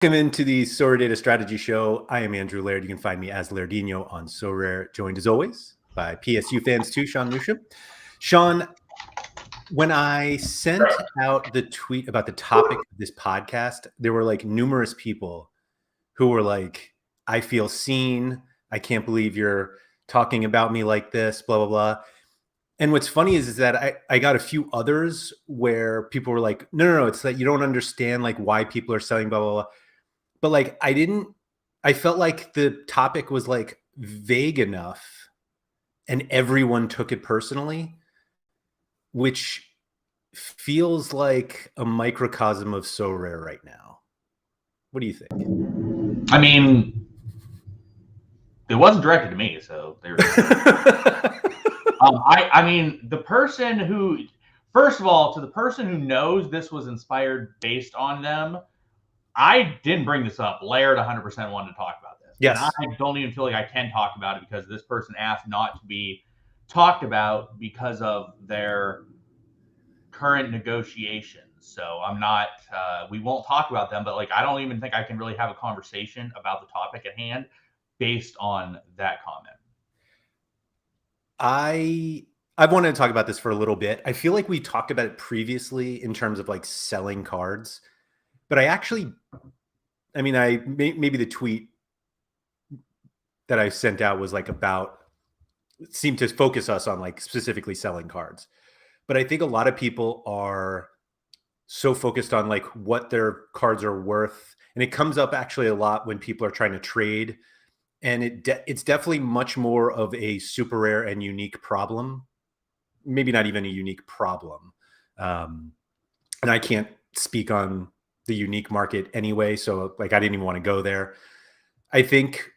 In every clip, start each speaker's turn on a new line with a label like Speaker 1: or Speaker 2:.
Speaker 1: Welcome into the SorareData Strategy Show. I am Andrew Laird. You can find me as Lairdinho on Sorare, joined as always by PSU fans too, Sean Newsham. Sean, when I sent out the tweet about the topic of this podcast, there were like numerous people who were like, I feel seen. I can't believe you're talking about me like this, blah, blah, blah. And what's funny is that I got a few others where people were like, no, it's that you don't understand like why people are selling, blah, blah, blah. But like, I felt like the topic was like vague enough and everyone took it personally, which feels like a microcosm of Sorare right now. What do you think?
Speaker 2: I mean, it wasn't directed to me, so there's. I mean, the person who, first of all, to the person who knows this was inspired based on them, I didn't bring this up. Laird 100% wanted to talk about this.
Speaker 1: Yes.
Speaker 2: And I don't even feel like I can talk about it because this person asked not to be talked about because of their current negotiations. So I'm not, we won't talk about them, but like, I don't even think I can really have a conversation about the topic at hand based on that comment.
Speaker 1: I've wanted to talk about this for a little bit. I feel like we talked about it previously in terms of like selling cards, but maybe the tweet that I sent out was like seemed to focus us on like specifically selling cards. But I think a lot of people are so focused on like what their cards are worth. And it comes up actually a lot when people are trying to trade. And it's definitely much more of a super rare and unique problem. Maybe not even a unique problem. And I can't speak on the unique market anyway. So like, I didn't even want to go there. I think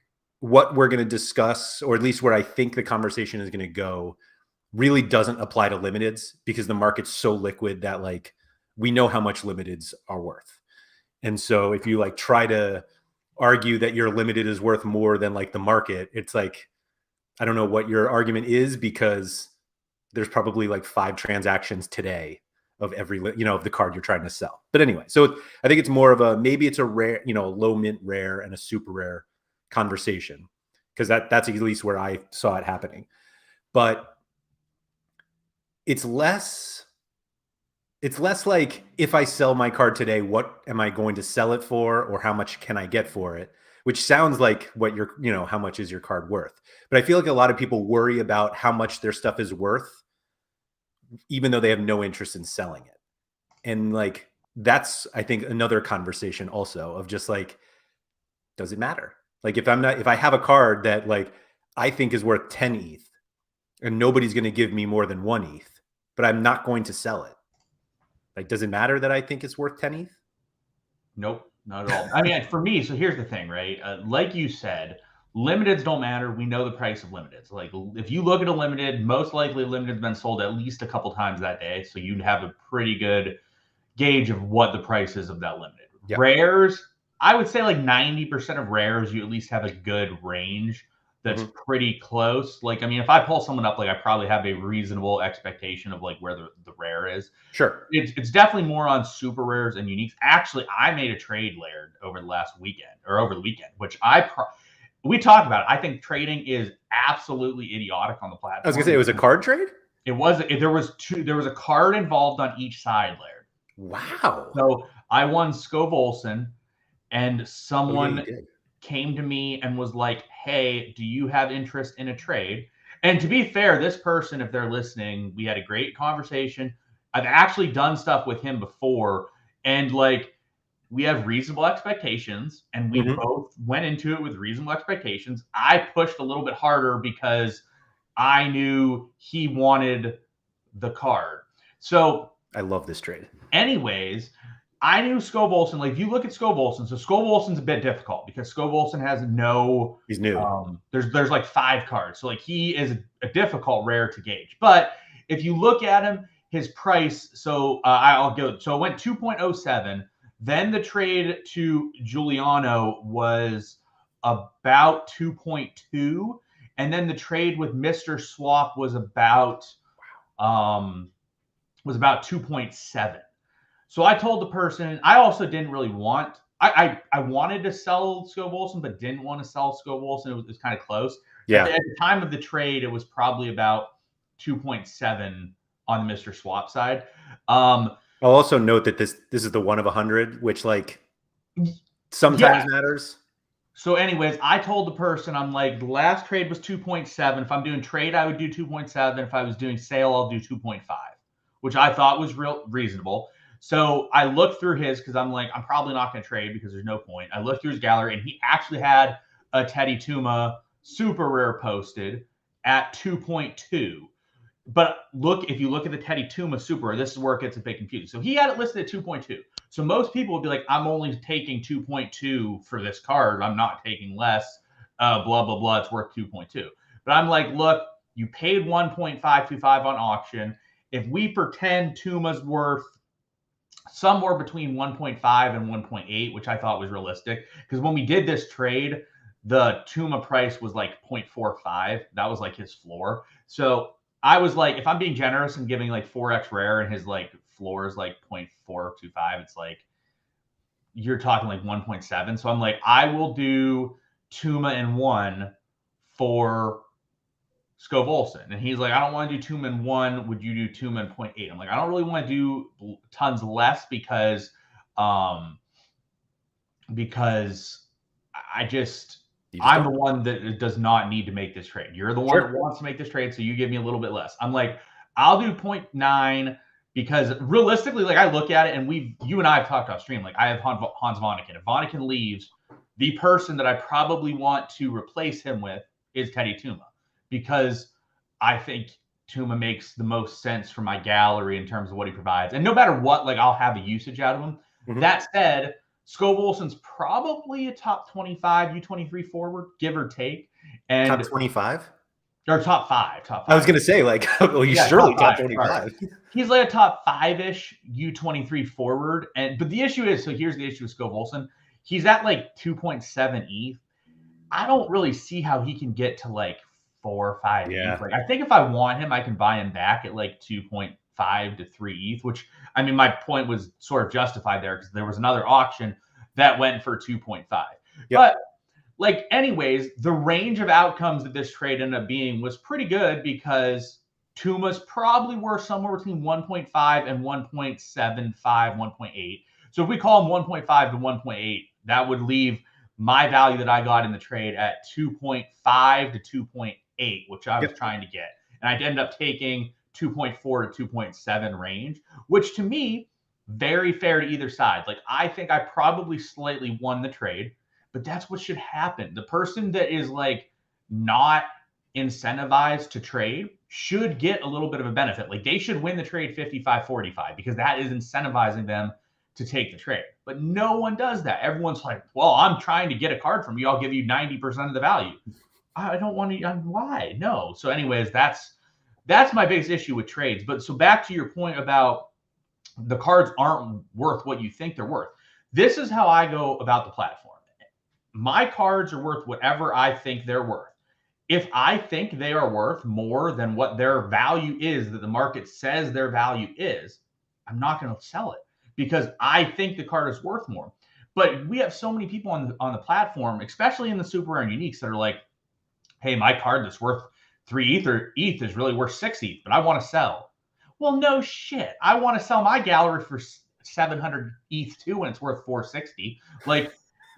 Speaker 1: what we're going to discuss, or at least where I think the conversation is going to go, really doesn't apply to limiteds because the market's so liquid that like we know how much limiteds are worth. And so if you like try to argue that your limited is worth more than like the market, it's like, I don't know what your argument is because there's probably like 5 transactions today of every, of the card you're trying to sell. But anyway, so I think it's more of maybe it's a rare, a low mint rare and a super rare conversation because that's at least where I saw it happening. But it's less like if I sell my card today, what am I going to sell it for or how much can I get for it? Which sounds like what how much is your card worth? But I feel like a lot of people worry about how much their stuff is worth, even though they have no interest in selling it. And like, that's, I think, another conversation also of just like, does it matter? Like if I have a card that like I think is worth 10 ETH and nobody's going to give me more than 1 ETH, but I'm not going to sell it. Like, does it matter that I think it's worth 10 ETH?
Speaker 2: Nope, not at all. I mean, for me, so here's the thing, right? Like you said, limiteds don't matter. We know the price of limiteds. Like if you look at a limited, most likely a limited's been sold at least a couple times that day. So you'd have a pretty good gauge of what the price is of that limited. Yep. Rares, I would say like 90% of rares, you at least have a good range that's pretty close. Like, I mean, if I pull someone up, like I probably have a reasonable expectation of like where the rare is.
Speaker 1: Sure.
Speaker 2: It's definitely more on super rares and uniques. Actually, I made a trade, Laird, over the weekend, which we talked about it. I think trading is absolutely idiotic on the platform.
Speaker 1: I was gonna say it was a card trade?
Speaker 2: There was a card involved on each side, Laird.
Speaker 1: Wow.
Speaker 2: So I won Skov Olsen, and someone came to me and was like, hey, do you have interest in a trade? And to be fair, this person, if they're listening, we had a great conversation. I've actually done stuff with him before, and like we have reasonable expectations, and we both went into it with reasonable expectations. I pushed a little bit harder because I knew he wanted the card. So
Speaker 1: I love this trade.
Speaker 2: Anyways, I knew Skov Olsen. Like, if you look at Skov Olsen, so Skov Olsen's a bit difficult because Skov Olsen has no.
Speaker 1: He's new.
Speaker 2: There's like 5 cards, so like he is a difficult rare to gauge. But if you look at him, his price. So I'll go. So it went 2.07. Then the trade to Giuliano was about 2.2, and then the trade with Mr. Swap was about 2.7. So I told the person, I also didn't really want, I wanted to sell Skov Olsen, but didn't want to sell Skov Olsen. It was kind of close.
Speaker 1: Yeah.
Speaker 2: At the time of the trade, it was probably about 2.7 on the Mr. Swap side.
Speaker 1: I'll also note that this is the 1 of 100, which like sometimes matters.
Speaker 2: So anyways, I told the person, I'm like, the last trade was 2.7. If I'm doing trade, I would do 2.7. If I was doing sale, I'll do 2.5, which I thought was reasonable. So I looked through his, because I'm like, I'm probably not going to trade because there's no point. I looked through his gallery, and he actually had a Teddy Tuma super rare posted at 2.2. But look, if you look at the Teddy Tuma super, this is where it gets a bit confusing. So he had it listed at 2.2. So most people would be like, I'm only taking 2.2 for this card. I'm not taking less. Blah, blah, blah. It's worth 2.2. But I'm like, look, you paid 1.525 on auction. If we pretend Tuma's worth somewhere between 1.5 and 1.8, which I thought was realistic, because when we did this trade, the Tuma price was like 0.45. That was like his floor. So I was like, if I'm being generous and giving like 4x rare and his like floor is like 0.425, it's like you're talking like 1.7. So I'm like, I will do Tuma in 1 for Skov Olsen. And he's like, I don't want to do Tuma in 1. Would you do Tuma in 0.8? I'm like, I don't really want to do tons less because I just I'm the one that does not need to make this trade. You're the one that wants to make this trade, so you give me a little bit less. I'm like, I'll do 0.9 because realistically, like I look at it, and you and I have talked off stream. Like I have Hans Vonneken. If Vonneken leaves, the person that I probably want to replace him with is Teddy Tuma, because I think Tuma makes the most sense for my gallery in terms of what he provides. And no matter what, like I'll have a usage out of him. Mm-hmm. That said, Skov Olsen's probably a top 25 U23 forward, give or take. And
Speaker 1: top 25?
Speaker 2: Or top 5.
Speaker 1: I was going to say, like, well, he's surely top 25.
Speaker 2: He's like a top 5-ish U23 forward. But the issue is, so here's the issue with Skov Olsen. He's at like 2.7 ETH. I don't really see how he can get to like 4 or 5 ETH. Like, I think if I want him, I can buy him back at like 2.5 to 3 ETH, which, I mean, my point was sort of justified there because there was another auction that went for 2.5. But like, anyways, the range of outcomes that this trade ended up being was pretty good because Tuma's probably worth somewhere between 1.5 and 1.75, 1.8. So if we call him 1.5 to 1.8, that would leave my value that I got in the trade at 2.5 to 2.8, which I was trying to get. And I ended up taking 2.4 to 2.7 range, which to me, very fair to either side. Like, I think I probably slightly won the trade, but that's what should happen. The person that is like not incentivized to trade should get a little bit of a benefit. Like, they should win the trade 55-45 because that is incentivizing them to take the trade. But no one does that. Everyone's like, well, I'm trying to get a card from you. I'll give you 90% of the value. I don't want to. Why? No. So anyways, that's my biggest issue with trades. But so back to your point about the cards aren't worth what you think they're worth. This is how I go about the platform. My cards are worth whatever I think they're worth. If I think they are worth more than what their value is, that the market says their value is, I'm not going to sell it because I think the card is worth more. But we have so many people on the platform, especially in the super rare and uniques, that are like, hey, my card that's worth 3 ETH or ETH is really worth 6 ETH, but I want to sell. Well, no shit. I want to sell my gallery for 700 ETH too when it's worth 460. Like,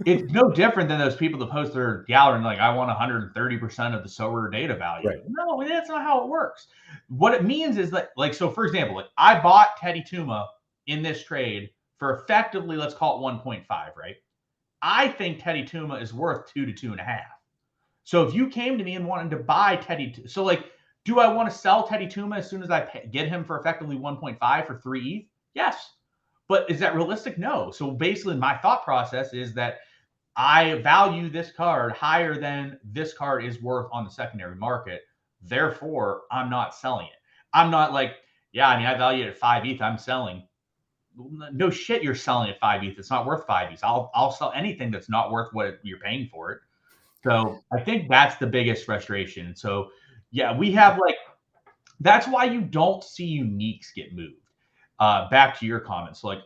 Speaker 2: it's no different than those people that post their gallery and like, I want 130% of the SorareData value. Right. No, that's not how it works. What it means is that, like, so for example, like I bought Teddy Tuma in this trade for effectively, let's call it 1.5, right? I think Teddy Tuma is worth 2 to 2.5. So if you came to me and wanted to buy Teddy, so like, do I want to sell Teddy Tuma as soon as I get him for effectively 1.5 for 3 ETH? Yes. But is that realistic? No. So basically my thought process is that I value this card higher than this card is worth on the secondary market. Therefore, I'm not selling it. I'm not like, yeah, I mean, I value it at 5 ETH. I'm selling. No shit, you're selling at 5 ETH. It's not worth 5 ETH. I'll sell anything that's not worth what you're paying for it. So I think that's the biggest frustration. So yeah, we have like, that's why you don't see uniques get moved. Back to your comments. So like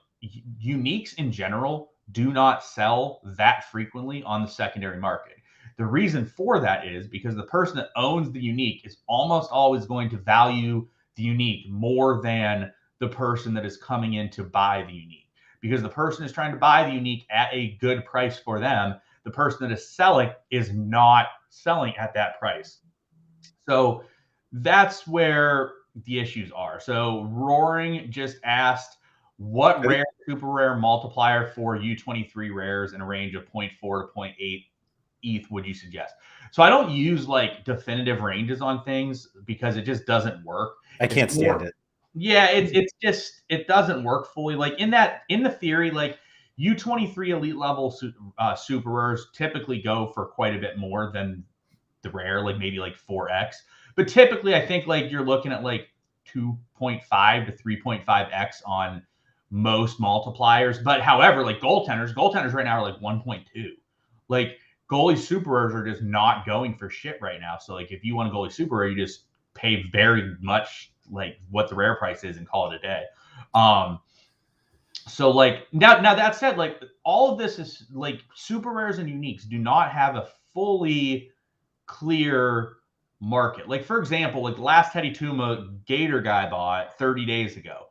Speaker 2: uniques in general do not sell that frequently on the secondary market. The reason for that is because the person that owns the unique is almost always going to value the unique more than the person that is coming in to buy the unique, because the person is trying to buy the unique at a good price for them. The person that is selling is not selling at that price. So that's where the issues are. So Roaring just asked, what rare, super rare multiplier for U23 rares in a range of 0.4 to 0.8 ETH would you suggest? So I don't use like definitive ranges on things because it just doesn't work.
Speaker 1: I can't stand it.
Speaker 2: Yeah, it's just, it doesn't work fully. Like in the theory, like U23 elite level super rares typically go for quite a bit more than the rare, like maybe like 4x. But typically, I think like you're looking at like 2.5 to 3.5x on most multipliers. But however, like goaltenders right now are like 1.2. Like goalie super rares are just not going for shit right now. So like if you want a goalie super rare, you just pay very much like what the rare price is and call it a day. So like now that said, like all of this is like super rares and uniques do not have a fully clear market. Like for example, like the last Teddy Tuma Gator guy bought 30 days ago.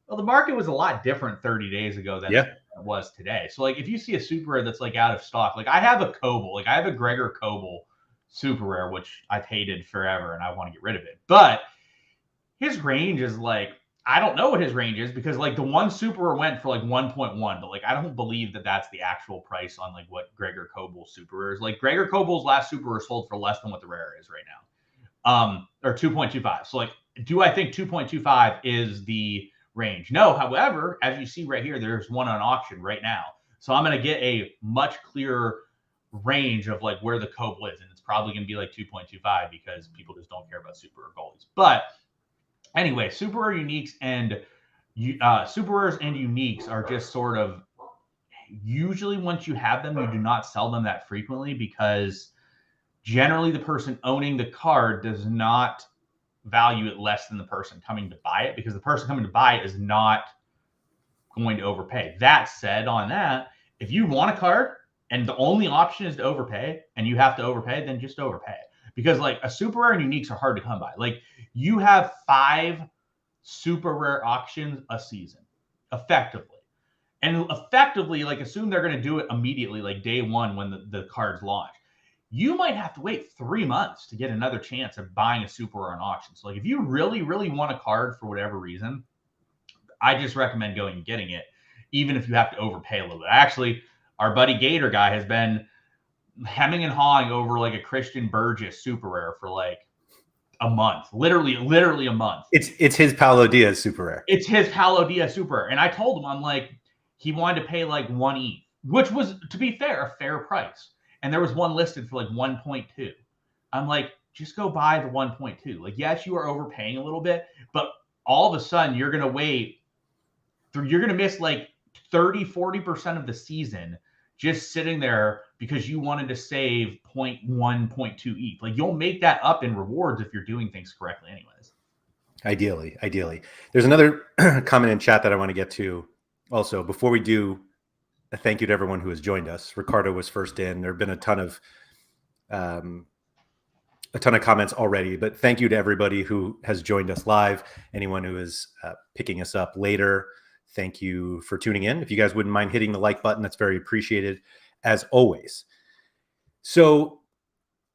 Speaker 2: Well, the market was a lot different 30 days ago than it was today. So like if you see a super rare that's like out of stock, like I have a Coble, like I have a Gregor Coble super rare, which I've hated forever and I want to get rid of it. But his range is like, I don't know what his range is because like the one super rare went for like 1.1, but like I don't believe that that's the actual price on like what Gregor Coble's super rare is. Like Gregor Coble's last super rare sold for less than what the rare is right now, or 2.25. So like, do I think 2.25 is the range? No. However, as you see right here, there's one on auction right now. So I'm going to get a much clearer range of like where the Coble is, and it's probably going to be like 2.25 because people just don't care about super rare goalies. But anyway, super rare uniques and super rares and uniques are just sort of, usually once you have them, you do not sell them that frequently because generally the person owning the card does not value it less than the person coming to buy it, because the person coming to buy it is not going to overpay. That said, on that, if you want a card and the only option is to overpay and you have to overpay, then just overpay. Because like a super rare and uniques are hard to come by. Like you have 5 super rare auctions a season, effectively. And effectively, like assume they're going to do it immediately, like day one when the cards launch. You might have to wait 3 months to get another chance of buying a super rare on auction. So like if you really, really want a card for whatever reason, I just recommend going and getting it, even if you have to overpay a little bit. Actually, our buddy Gator guy has been hemming and hawing over like a Christian Burgess super rare for like a month, literally a month.
Speaker 1: It's his Paulo Diaz super rare.
Speaker 2: It's his Paulo Diaz super rare. And I told him, I'm like, he wanted to pay like 1 ETH, which was, to be fair, a fair price. And there was one listed for like 1.2. I'm like, just go buy the 1.2. Like, yes, you are overpaying a little bit, but all of a sudden you're going to wait. You're going to miss like 30-40% of the season just sitting there because you wanted to save 0.1, 0.2 ETH. Like you'll make that up in rewards if you're doing things correctly anyways.
Speaker 1: Ideally. There's another comment in chat that I want to get to also. Before we do, a thank you to everyone who has joined us. Ricardo was first in. There have been a ton of comments already, but thank you to everybody who has joined us live. Anyone who is picking us up later, thank you for tuning in. If you guys wouldn't mind hitting the like button, that's very appreciated, as always. So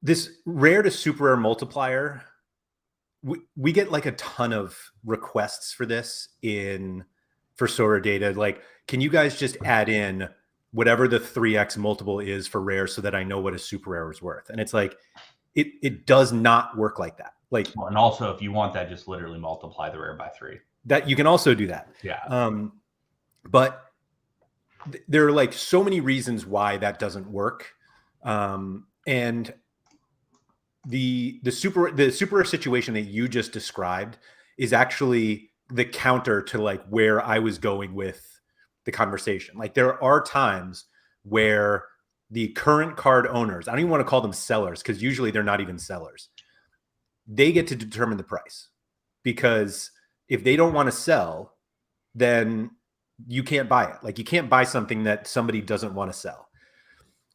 Speaker 1: this rare to super rare multiplier, we get like a ton of requests for this for SorareData. Like, can you guys just add in whatever the 3x multiple is for rare so that I know what a super rare is worth? And it's like, it does not work like that. Like,
Speaker 2: and also if you want that, just literally multiply the rare by 3.
Speaker 1: That you can also do that.
Speaker 2: Yeah.
Speaker 1: But there are like so many reasons why that doesn't work. And the super rare situation that you just described is actually the counter to like where I was going with the conversation. Like there are times where the current card owners, I don't even want to call them sellers because usually they're not even sellers. They get to determine the price, because if they don't want to sell, then you can't buy it. Like you can't buy something that somebody doesn't want to sell.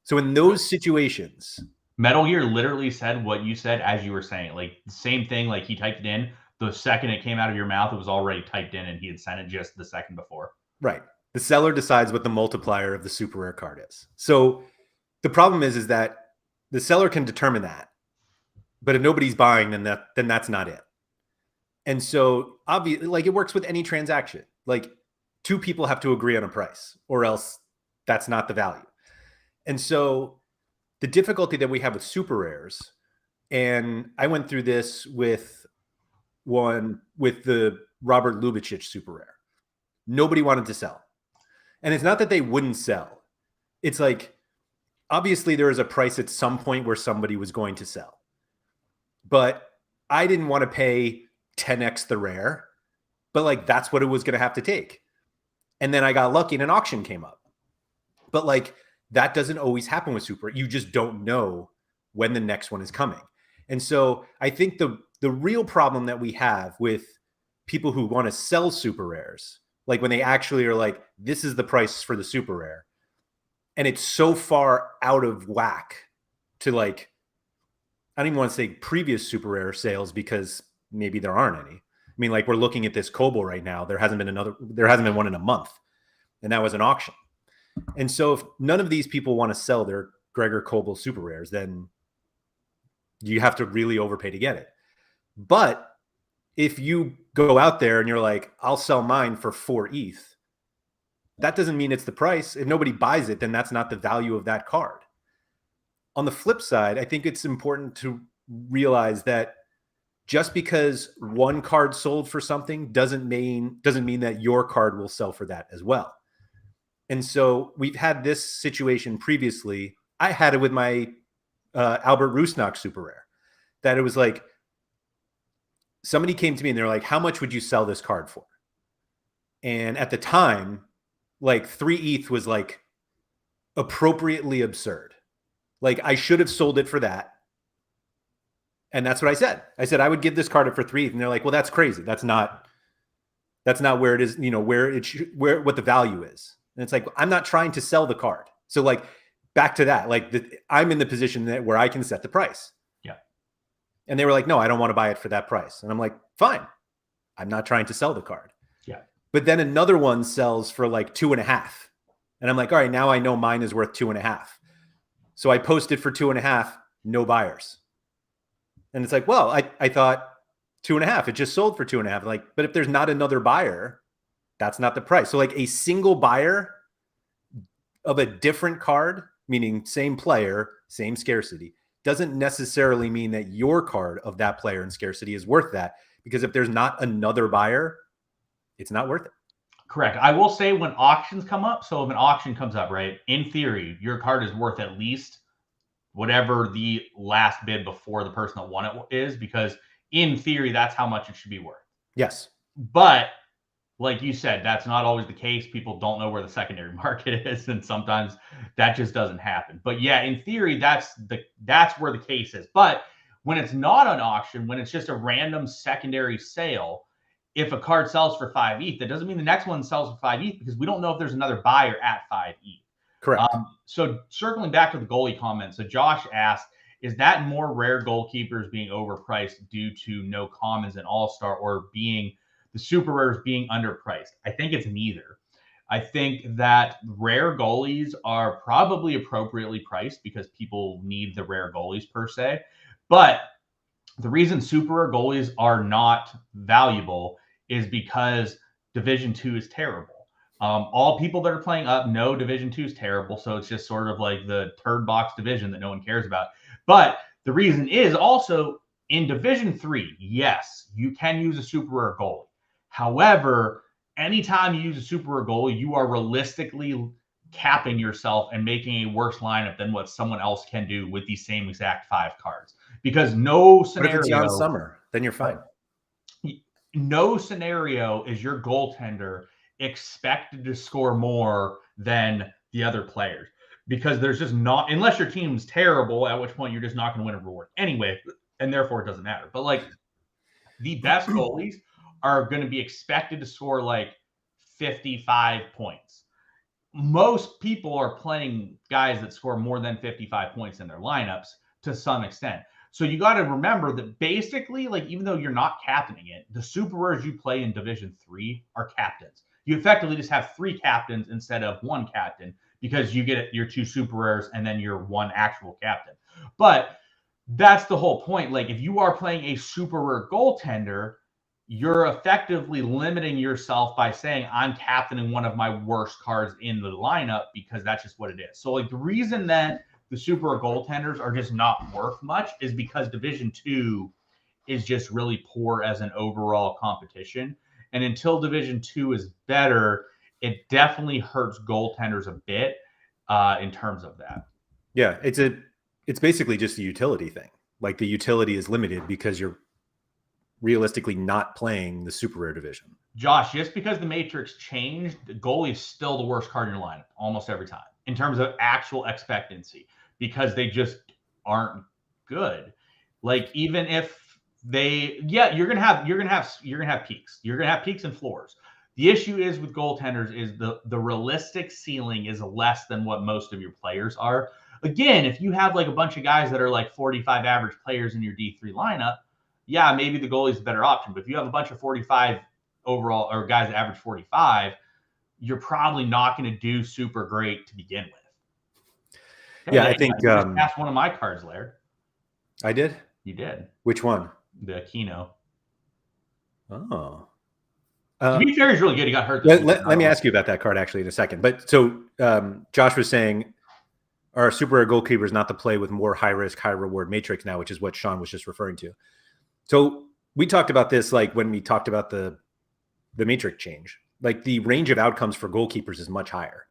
Speaker 1: So in those situations,
Speaker 2: Metal Gear literally said what you said as you were saying. Like the same thing, like he typed it in. The second it came out of your mouth, it was already typed in and he had sent it just the second before.
Speaker 1: right. The seller decides what the multiplier of the super rare card is. So the problem is that the seller can determine that, but if nobody's buying, then that's not it. And so obviously, like it works with any transaction. Like two people have to agree on a price, or else that's not the value. And so the difficulty that we have with super rares, and I went through this with the Robert Lubitsch super rare. Nobody wanted to sell. And it's not that they wouldn't sell. It's like, obviously there was a price at some point where somebody was going to sell. But I didn't want to pay 10x the rare, but like that's what it was going to have to take. And then I got lucky and an auction came up. But like that doesn't always happen with super. You just don't know when the next one is coming. And so I think the real problem that we have with people who want to sell super rares, like when they actually are like, this is the price for the super rare, and it's so far out of whack to like, I don't even want to say previous super rare sales because maybe there aren't any. I mean, like we're looking at this Kobo right now. There hasn't been one in a month, and that was an auction. And so if none of these people want to sell their Gregor Kobo super rares, then you have to really overpay to get it. But if you go out there and you're like, I'll sell mine for 4 ETH, that doesn't mean it's the price. If nobody buys it, then that's not the value of that card. On the flip side, I think it's important to realize that just because one card sold for something doesn't mean that your card will sell for that as well. And so we've had this situation previously. I had it with my Albert Rusnak super rare, that it was like somebody came to me and they're like, how much would you sell this card for? And at the time, like 3 ETH was like appropriately absurd. Like I should have sold it for that. And that's what I said. I said, I would give this card for 3 ETH. And they're like, well, that's crazy. That's not where it is, where what the value is. And it's like, I'm not trying to sell the card. So like back to that, like I'm in the position where I can set the price.
Speaker 2: Yeah.
Speaker 1: And they were like, no, I don't want to buy it for that price. And I'm like, fine. I'm not trying to sell the card.
Speaker 2: Yeah.
Speaker 1: But then another one sells for like 2.5. And I'm like, all right, now I know mine is worth 2.5. So I posted for 2.5, no buyers. And it's like, well, I thought 2.5, it just sold for 2.5. Like, but if there's not another buyer, that's not the price. So like a single buyer of a different card, meaning same player, same scarcity, doesn't necessarily mean that your card of that player in scarcity is worth that. Because if there's not another buyer, it's not worth it.
Speaker 2: Correct. I will say when auctions come up, so if an auction comes up, right, in theory, your card is worth at least whatever the last bid before the person that won it is, because in theory, that's how much it should be worth.
Speaker 1: Yes.
Speaker 2: But like you said, that's not always the case. People don't know where the secondary market is, and sometimes that just doesn't happen. But yeah, in theory, that's where the case is. But when it's not an auction, when it's just a random secondary sale, if a card sells for 5 ETH, that doesn't mean the next one sells for 5 ETH because we don't know if there's another buyer at 5 ETH.
Speaker 1: Correct.
Speaker 2: So circling back to the goalie comment, so Josh asked, is that more rare goalkeepers being overpriced due to no commons in All-Star, or being the super rares being underpriced? I think it's neither. I think that rare goalies are probably appropriately priced because people need the rare goalies per se. But the reason super rare goalies are not valuable is because Division 2 is terrible. All people that are playing up know Division 2 is terrible, so it's just sort of like the third box division that no one cares about. But the reason is also in Division 3, yes, you can use a super rare goalie. However, anytime you use a super rare goalie, you are realistically capping yourself and making a worse lineup than what someone else can do with the same exact 5 cards. Because no scenario.
Speaker 1: But if it's Jan Summer, then you're fine.
Speaker 2: No scenario is your goaltender expected to score more than the other players, because there's just not, unless your team's terrible, at which point you're just not going to win a reward anyway, and therefore it doesn't matter. But like the best goalies are going to be expected to score like 55 points. Most people are playing guys that score more than 55 points in their lineups to some extent. So you got to remember that basically, like, even though you're not captaining it, the super rares you play in Division 3 are captains. You effectively just have 3 captains instead of 1 captain, because you get your 2 super rares and then your 1 actual captain. But that's the whole point. Like, if you are playing a super rare goaltender, you're effectively limiting yourself by saying, I'm captaining one of my worst cards in the lineup, because that's just what it is. So, like, the reason that the super rare goaltenders are just not worth much is because Division 2 is just really poor as an overall competition. And until Division 2 is better, it definitely hurts goaltenders a bit in terms of that.
Speaker 1: Yeah, it's basically just a utility thing. Like, the utility is limited because you're realistically not playing the super rare division.
Speaker 2: Josh, just because the matrix changed, the goalie is still the worst card in your lineup almost every time in terms of actual expectancy, because they just aren't good. Like, even if they, you're gonna have peaks. You're gonna have peaks and floors. The issue is with goaltenders is the realistic ceiling is less than what most of your players are. Again, if you have like a bunch of guys that are like 45 average players in your D3 lineup, yeah, maybe the goalie is a better option. But if you have a bunch of 45 overall, or guys that average 45, you're probably not going to do super great to begin with. Okay,
Speaker 1: yeah, I think
Speaker 2: you just passed one of my cards, Laird.
Speaker 1: I did.
Speaker 2: You did.
Speaker 1: Which one?
Speaker 2: The Kino.
Speaker 1: Oh.
Speaker 2: To be fair, he's really good. He got hurt.
Speaker 1: Let me ask you about that card actually in a second. But so Josh was saying, our super rare goalkeeper is not the play with more high risk, high reward matrix now, which is what Sean was just referring to. So we talked about this, like, when we talked about the matrix change. Like, the range of outcomes for goalkeepers is much higher.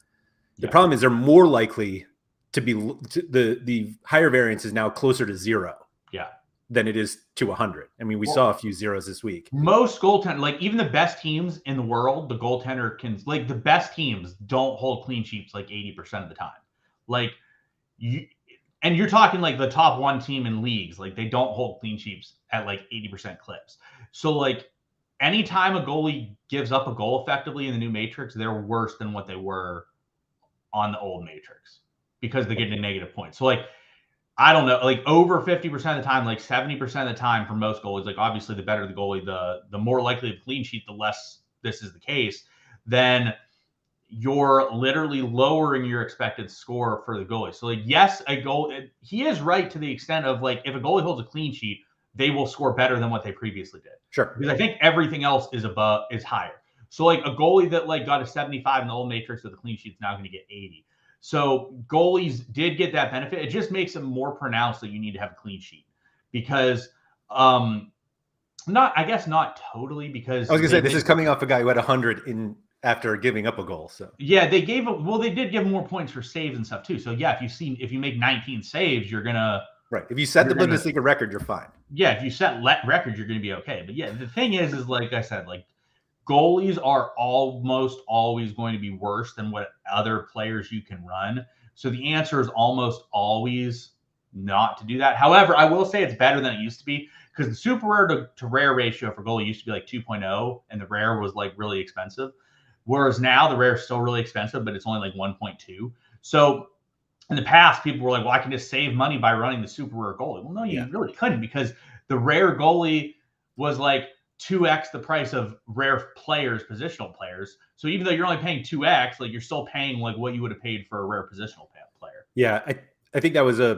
Speaker 1: The problem is they're more likely to be the higher variance is now closer to 0.
Speaker 2: Yeah.
Speaker 1: Than it is to 100. I mean, we saw a few zeros this week.
Speaker 2: Most goaltender, like even the best teams in the world, the goaltender can, like, the best teams don't hold clean sheets like 80% of the time. Like, and you're talking like the top 1 team in leagues, like, they don't hold clean sheets at like 80% clips. So, like, anytime a goalie gives up a goal effectively in the new matrix, they're worse than what they were on the old matrix, because they get a negative point. So, like, I don't know, like, over 50% of the time, like 70% of the time for most goalies, like, obviously the better the goalie, the more likely the clean sheet, the less this is the case, then you're literally lowering your expected score for the goalie. So, like, yes, he is right to the extent of, like, if a goalie holds a clean sheet, they will score better than what they previously did.
Speaker 1: Sure.
Speaker 2: Because I think everything else is higher. So, like, a goalie that, like, got a 75 in the old matrix with a clean sheet is now going to get 80. So goalies did get that benefit. It just makes it more pronounced that you need to have a clean sheet, because not totally, because
Speaker 1: I was gonna say, this is coming off a guy who had 100 in after giving up a goal. So
Speaker 2: yeah, they did give more points for saves and stuff too. So yeah, if you make 19 saves, you're gonna,
Speaker 1: right. If you set the Bundesliga record, you're fine.
Speaker 2: Yeah, if you set record, you're gonna be okay. But yeah, the thing is like I said, like, goalies are almost always going to be worse than what other players you can run. So the answer is almost always not to do that. However, I will say it's better than it used to be, because the super rare to rare ratio for goalie used to be like 2.0, and the rare was like really expensive. Whereas now the rare is still really expensive, but it's only like 1.2. So in the past, people were like, well, I can just save money by running the super rare goalie. Well, no, you really couldn't, because the rare goalie was like 2x the price of rare players, positional players. So even though you're only paying 2x, like, you're still paying like what you would have paid for a rare positional player. Yeah,
Speaker 1: I think that was I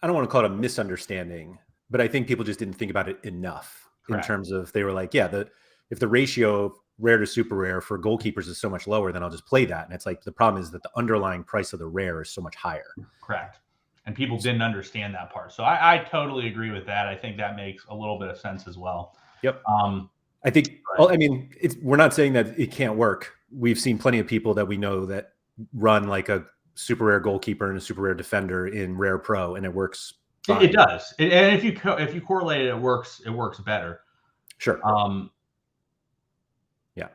Speaker 1: don't want to call it a misunderstanding, but I think people just didn't think about it enough. Correct. In terms of, they were like, if the ratio of rare to super rare for goalkeepers is so much lower, then I'll just play that. And it's like, the problem is that the underlying price of the rare is so much higher.
Speaker 2: Correct. And people didn't understand that part. So I totally agree with that. I think that makes a little bit of sense as well.
Speaker 1: Yep. I think, well, I mean, we're not saying that it can't work. We've seen plenty of people that we know that run like a super rare goalkeeper and a super rare defender in Rare Pro, and it works fine.
Speaker 2: It does. And if you correlate it, it works better.
Speaker 1: Sure. Yeah.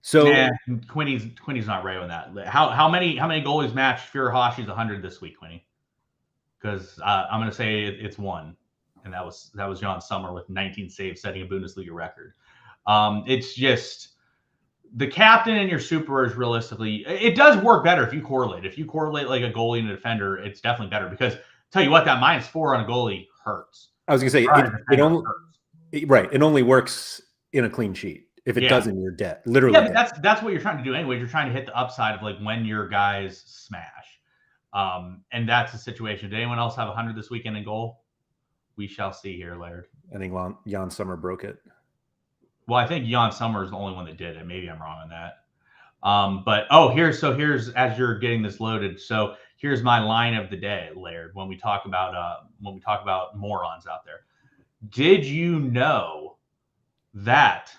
Speaker 1: So
Speaker 2: Quinny's not right on that. How many goalies matched Furuhashi's 100 this week, Quinny? Because I'm going to say it's 1. And that was John Sommer with 19 saves, setting a Bundesliga record. It's just, the captain and your super rares, realistically, it does work better if you correlate. If you correlate like a goalie and a defender, it's definitely better because tell you what, that -4 on a goalie hurts.
Speaker 1: I was gonna say it only right. It only works in a clean sheet. If it doesn't, you're dead. Literally.
Speaker 2: Yeah, but that's what you're trying to do anyway. You're trying to hit the upside of like when your guys smash. And that's the situation. Did anyone else have 100 this weekend in goal? We shall see here, Laird.
Speaker 1: I think Jan Sommer broke it.
Speaker 2: Well, I think Jan Sommer is the only one that did it. Maybe I'm wrong on that. But here's as you're getting this loaded. So here's my line of the day, Laird. When we talk about morons out there, did you know that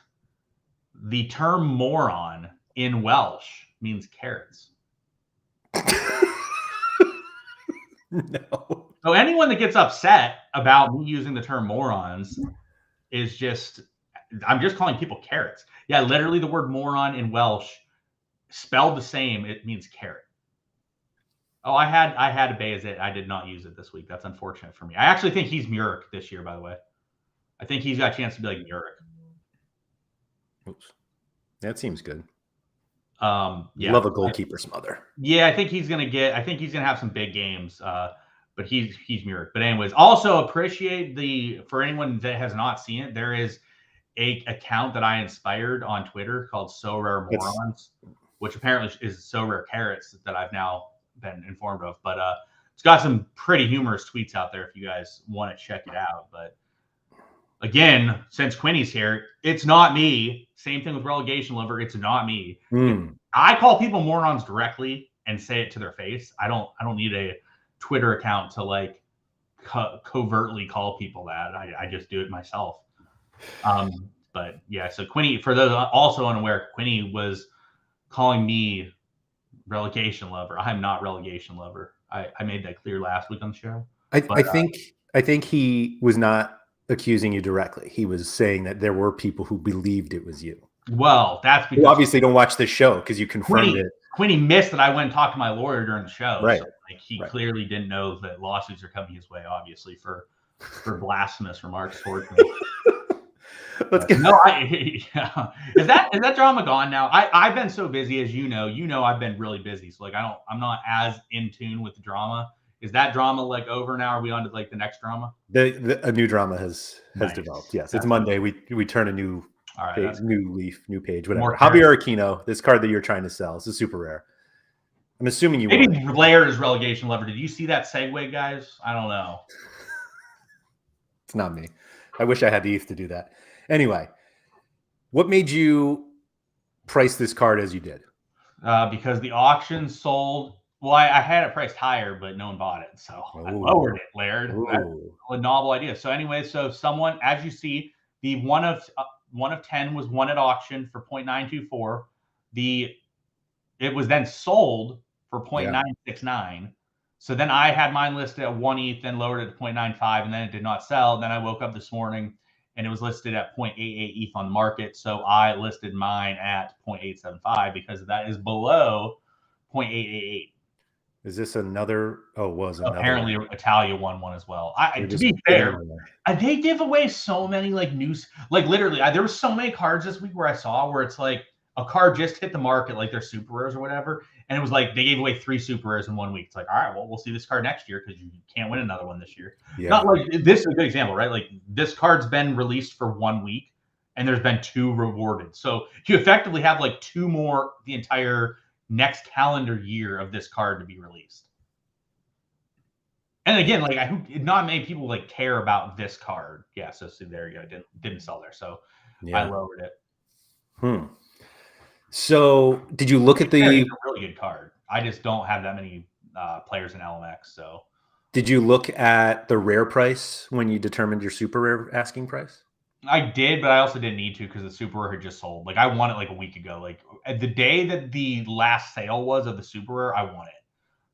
Speaker 2: the term moron in Welsh means carrots?
Speaker 1: No.
Speaker 2: So anyone that gets upset about me using the term morons is I'm just calling people carrots. Yeah, literally the word moron in Welsh spelled the same. It means carrot. Oh, I had a Bayazit. I did not use it this week. That's unfortunate for me. I actually think he's Muric this year, by the way. I think he's got a chance to be like Muric.
Speaker 1: Oops. That seems good.
Speaker 2: Yeah.
Speaker 1: Love a goalkeeper smother.
Speaker 2: Yeah, I think he's gonna have some big games. But he's Muric. But anyways, also appreciate for anyone that has not seen it, there is a account that I inspired on Twitter called Sorare Morons, which apparently is Sorare Carrots that I've now been informed of. But it's got some pretty humorous tweets out there if you guys want to check it out. But again, since Quinny's here, it's not me. Same thing with Relegation Lover. It's not me. I call people morons directly and say it to their face. I don't need a Twitter account to like covertly call people that. I just do it myself. But yeah, so Quinny, for those also unaware, Quinny was calling me Relegation Lover. I'm not Relegation Lover. I made that clear last week on the show.
Speaker 1: I think he was not accusing you directly. He was saying that there were people who believed it was you.
Speaker 2: Well, that's because
Speaker 1: you obviously don't watch this show because you confirmed it.
Speaker 2: Quinny missed that I went and talked to my lawyer during the show.
Speaker 1: Right.
Speaker 2: So, like, he clearly didn't know that lawsuits are coming his way, obviously, for blasphemous remarks towards me.
Speaker 1: Let's get
Speaker 2: Is that drama gone now? I've been so busy, as you know I've been really busy. So like I'm not as in tune with the drama. Is that drama like over now? Are we on to like the next drama?
Speaker 1: A new drama has developed. Yes, it's Monday. We turn a new page, new leaf, new page, whatever. Javier Aquino, this card that you're trying to sell, is a super rare. I'm assuming you
Speaker 2: maybe Laird is Relegation Lover. Did you see that segue, guys? I don't know.
Speaker 1: It's not me. I wish I had the ETH to do that. Anyway, what made you price this card as you did?
Speaker 2: Because the auction sold. Well, I had it priced higher, but no one bought it, so I lowered it, Laird. A novel idea. So anyway, someone, as you see, the one of 10 was won at auction for 0.924. It was then sold for 0.969. So then I had mine listed at 1 ETH, then lowered it to 0.95, and then it did not sell. Then I woke up this morning and it was listed at 0.88 ETH on the market. So I listed mine at 0.875 because that is below 0.888.
Speaker 1: Is this another? Oh, was another.
Speaker 2: Apparently Italia won one as well. To be fair, they give away so many like news. Like literally, there was so many cards this week where I saw where it's like a card just hit the market, like they're super rares or whatever, and it was like they gave away 3 super rares in 1 week. It's like, all right, well, we'll see this card next year because you can't win another one this year. Yeah. Not like this is a good example, right? Like this card's been released for 1 week, and there's been 2 rewarded. So you effectively have like 2 more the entire next calendar year of this card to be released. And again, like not many people like care about this card. Yeah, so there you go. Didn't sell there, so I lowered it.
Speaker 1: So did you look at
Speaker 2: it's a really good card? I just don't have that many players in LMX. So
Speaker 1: did you look at the rare price when you determined your super rare asking price?
Speaker 2: I did, but I also didn't need to because the super rare had just sold. Like I won it like a week ago. Like the day that the last sale was of the super rare, I won it.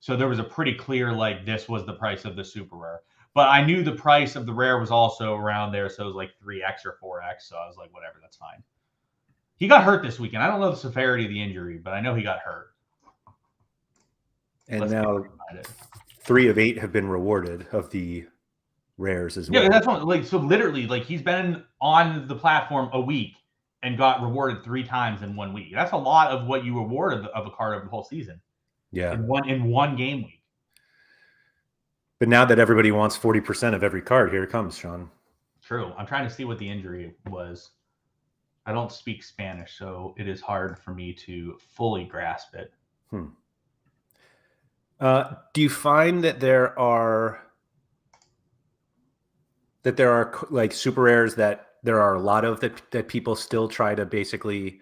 Speaker 2: So there was a pretty clear like this was the price of the super rare. But I knew the price of the rare was also around there, so it was like 3x or 4x. So I was like, whatever, that's fine. He got hurt this weekend. I don't know the severity of the injury, but I know he got hurt.
Speaker 1: And now 3 of 8 have been rewarded of the rares as well.
Speaker 2: Yeah, that's one. Like so, literally, like he's been on the platform a week, and got rewarded 3 times in 1 week. That's a lot of what you rewarded of a card over the whole season.
Speaker 1: Yeah.
Speaker 2: In one game week.
Speaker 1: But now that everybody wants 40% of every card, here it comes, Sean.
Speaker 2: True. I'm trying to see what the injury was. I don't speak Spanish, so it is hard for me to fully grasp it.
Speaker 1: Do you find that there are like super rares that there are a lot of that people still try to basically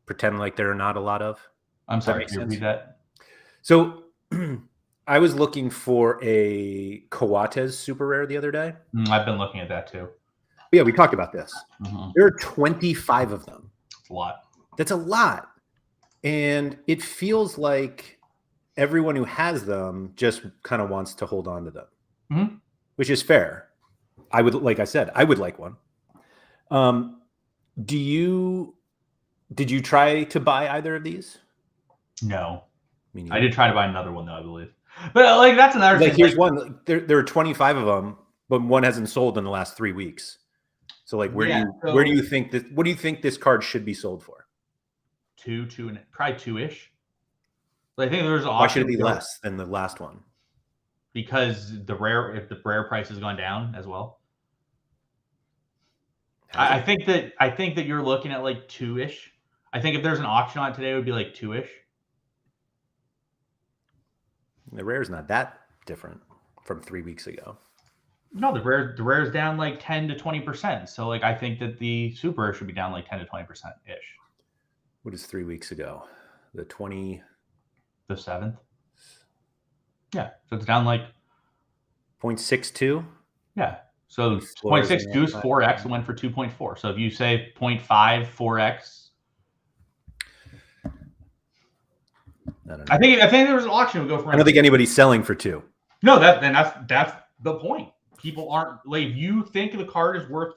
Speaker 1: pretend like there are not a lot of?
Speaker 2: I'm sorry, can you repeat that?
Speaker 1: So I was looking for a Coates super rare the other day.
Speaker 2: I've been looking at that too.
Speaker 1: Yeah, we talked about this. There are 25 of them.
Speaker 2: That's a lot.
Speaker 1: That's a lot. And it feels like everyone who has them just kind of wants to hold on to them, which is fair. I would, like I said, I would like one. Did you try to buy either of these?
Speaker 2: No. I did try to buy another one though, I believe. But like that's another
Speaker 1: thing. Here's
Speaker 2: like,
Speaker 1: one. There are 25 of them, but one hasn't sold in the last 3 weeks. So like where do you think this, what do you think this card should be sold for?
Speaker 2: Two and probably 2-ish. But I think there's an option.
Speaker 1: Why should it be less than the last one?
Speaker 2: Because if the rare price has gone down as well. I think that you're looking at like 2-ish. I think if there's an auction on it today, it would be like 2-ish.
Speaker 1: The rare is not that different from 3 weeks ago.
Speaker 2: No, the rare is down like 10 to 20%. So like I think that the super rare should be down like 10 to 20% ish.
Speaker 1: What is 3 weeks ago? The
Speaker 2: 7th. Yeah, so it's down like
Speaker 1: 0.62.
Speaker 2: Yeah, so 0.62 is 4x. It went for 2.4. So if you say 0.5 4x. I think there was an auction that would go for.
Speaker 1: I don't think anybody's selling for 2.
Speaker 2: No, that's the point. People aren't like if you think the card is worth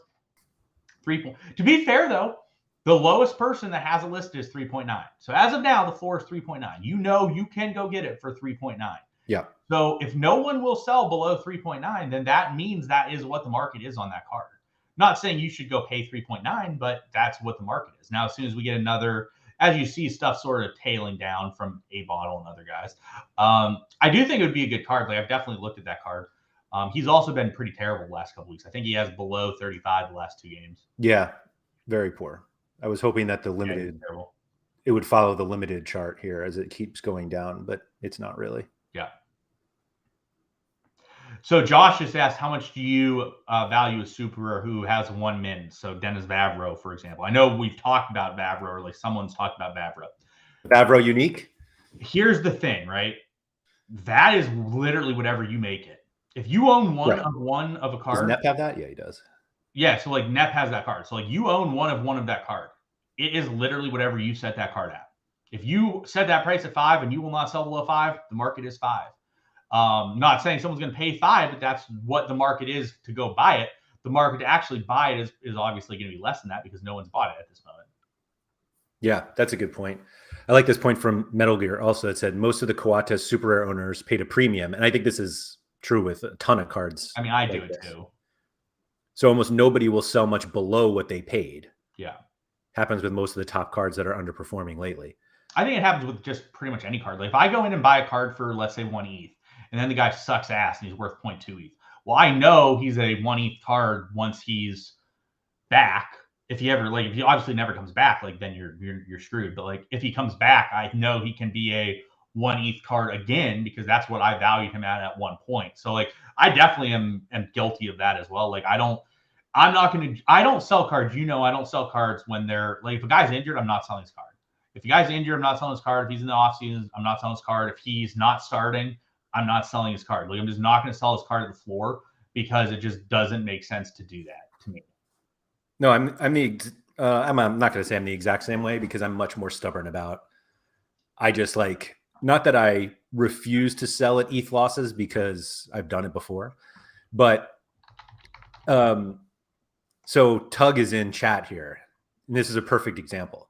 Speaker 2: 3. To be fair though, the lowest person that has a list is 3.9. So as of now, the floor is 3.9. You know you can go get it for 3.9.
Speaker 1: Yeah.
Speaker 2: So if no one will sell below 3.9, then that means that is what the market is on that card. Not saying you should go pay 3.9, but that's what the market is. Now, as soon as we get another, as you see stuff sort of tailing down from A Bottle and other guys, I do think it would be a good card. Like I've definitely looked at that card. He's also been pretty terrible the last couple weeks. I think he has below 35 the last 2 games.
Speaker 1: Yeah, very poor. I was hoping that the limited, it would follow the limited chart here as it keeps going down, but it's not really.
Speaker 2: Yeah. So Josh just asked, how much do you value a super who has 1 min? So Dennis Vavro, for example. I know we've talked about Vavro, or like someone's talked about Vavro.
Speaker 1: Vavro unique?
Speaker 2: Here's the thing, right? That is literally whatever you make it. If you own one of a card.
Speaker 1: Does Nep have that? Yeah, he does.
Speaker 2: Yeah, so like Nep has that card. So like you own one of that card. It is literally whatever you set that card at. If you set that price at 5 and you will not sell below 5, the market is 5. Not saying someone's going to pay 5, but that's what the market is to go buy it. The market to actually buy it is obviously going to be less than that because no one's bought it at this moment.
Speaker 1: Yeah, that's a good point. I like this point from Metal Gear also. It said most of the Coates super rare owners paid a premium. And I think this is true with a ton of cards.
Speaker 2: I mean, I do it too.
Speaker 1: So almost nobody will sell much below what they paid.
Speaker 2: Yeah.
Speaker 1: Happens with most of the top cards that are underperforming lately.
Speaker 2: I think it happens with just pretty much any card. Like if I go in and buy a card for, let's say, 1 ETH, and then the guy sucks ass and he's worth 0.2 ETH. Well, I know he's a 1 ETH card once he's back. If he obviously never comes back, like then you're screwed. But like if he comes back, I know he can be a 1 ETH card again because that's what I valued him at 1 point. So like I definitely am guilty of that as well. Like I don't sell cards. I don't sell cards when they're like if a guy's injured, I'm not selling his card. If the guy's injured, I'm not selling his card. If he's in the offseason, I'm not selling his card. If he's not starting, I'm not selling his card. Like I'm just not going to sell his card at the floor because it just doesn't make sense to do that to me.
Speaker 1: No, I'm not going to say I'm the exact same way because I'm much more stubborn about. I just like not that I refuse to sell at ETH losses because I've done it before, but so Tug is in chat here, and this is a perfect example.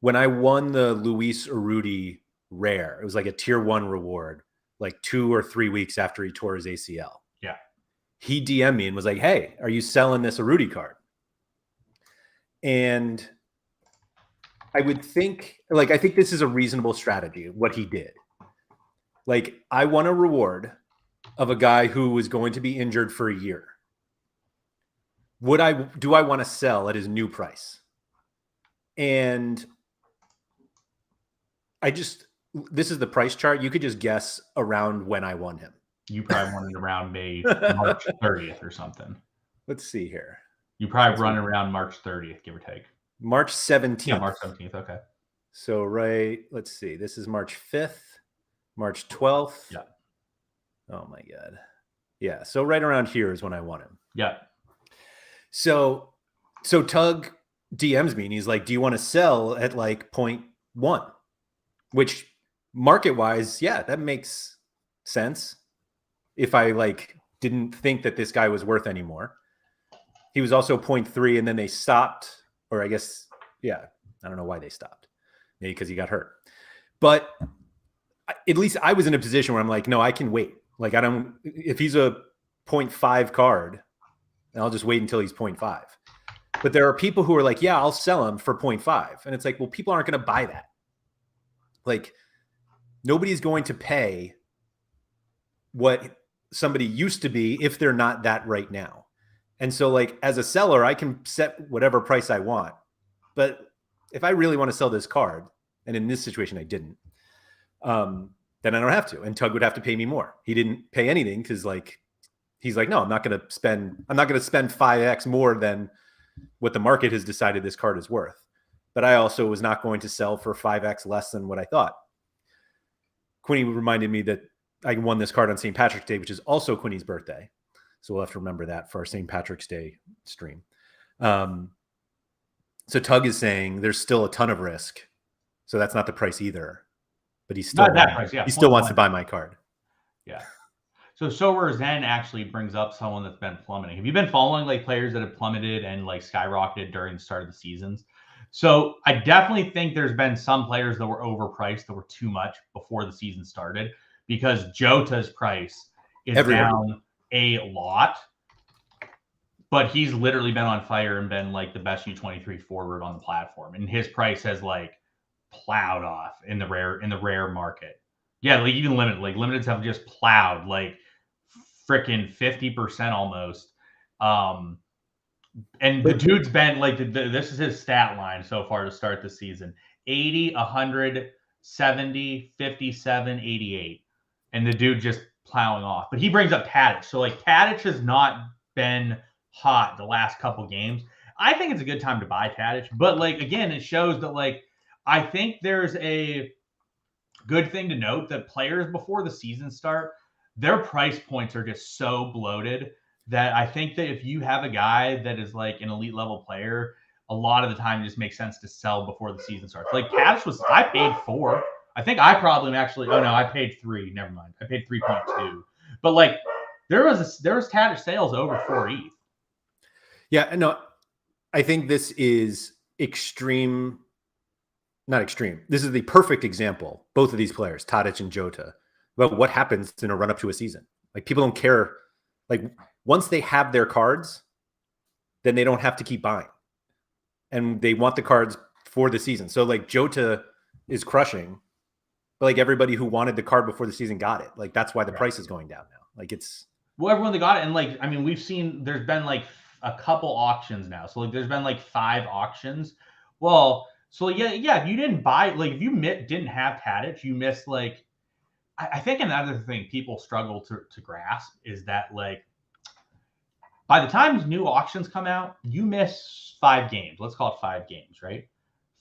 Speaker 1: When I won the Luis Urruti rare, it was like a tier 1 reward, like 2 or 3 weeks after he tore his ACL.
Speaker 2: Yeah.
Speaker 1: He DM'd me and was like, hey, are you selling this Urruti card? And I would think, like, I think this is a reasonable strategy, what he did. Like, I want a reward of a guy who was going to be injured for a year. Do I want to sell at his new price? And this is the price chart. You could just guess around when I won him.
Speaker 2: You probably won it around March 30th or something.
Speaker 1: Let's see here.
Speaker 2: You probably run around March 30th, give or take.
Speaker 1: March 17th.
Speaker 2: Yeah, March 17th. Okay.
Speaker 1: So, let's see. This is March 5th, March 12th.
Speaker 2: Yeah.
Speaker 1: Oh my God. Yeah. So right around here is when I won him.
Speaker 2: Yeah.
Speaker 1: So Tug DMs me and he's like, do you want to sell at like 0.1? Which market wise, yeah, that makes sense. If I like didn't think that this guy was worth anymore. He was also 0.3 and then they stopped, or I guess, yeah, I don't know why they stopped. Maybe because he got hurt. But at least I was in a position where I'm like, no, I can wait. Like, if he's a 0.5 card, I'll just wait until he's 0.5. But there are people who are like, yeah, I'll sell him for 0.5. And it's like, well, people aren't going to buy that. Like, nobody's going to pay what somebody used to be if they're not that right now. And so, like, as a seller, I can set whatever price I want. But if I really want to sell this card, and in this situation I didn't, then I don't have to. And Tug would have to pay me more. He didn't pay anything because, like, he's like, no, I'm not going to spend 5x more than what the market has decided this card is worth. But I also was not going to sell for 5x less than what I thought. Quinny reminded me that I won this card on St. Patrick's Day, which is also Quinny's birthday. So we'll have to remember that for our St. Patrick's Day stream. So Tug is saying there's still a ton of risk. So that's not the price either. But he still wants to buy my card.
Speaker 2: Yeah. So Sorare Zen actually brings up someone that's been plummeting. Have you been following like players that have plummeted and like skyrocketed during the start of the seasons? So I definitely think there's been some players that were overpriced, that were too much before the season started, because Jota's price is down a lot. But he's literally been on fire and been like the best U23 forward on the platform. And his price has like plowed off in the rare market. Yeah, like even limiteds have just plowed like freaking 50% almost. And the dude's been like, this is his stat line so far to start the season: 80, 100, 70, 57, 88. And the dude just plowing off. But he brings up Tadic. So like Tadic has not been hot the last couple games. I think it's a good time to buy Tadic. But like, again, it shows that like, I think there's a good thing to note that players before the season start, their price points are just so bloated that I think that if you have a guy that is like an elite level player, a lot of the time it just makes sense to sell before the season starts. Like Tadic I paid 4. I think I probably actually, oh no, I paid 3. Never mind. I paid 3.2. But like there was Tadic sales over 4 ETH.
Speaker 1: Yeah, no, I think this is not extreme. This is the perfect example, both of these players, Tadic and Jota, about what happens in a run up to a season. Like, people don't care. Like, once they have their cards, then they don't have to keep buying. And they want the cards for the season. So like Jota is crushing, but like everybody who wanted the card before the season got it. Like, that's why the price is going down now. Like, it's,
Speaker 2: well, everyone that got it. And like, I mean, we've seen there's been like a couple auctions now. So like there's been like 5 auctions. Well, so yeah, if you didn't buy, like if you didn't have Tadic, you missed like, I think another thing people struggle to grasp is that like by the time new auctions come out, you miss 5 games. Let's call it 5 games, right?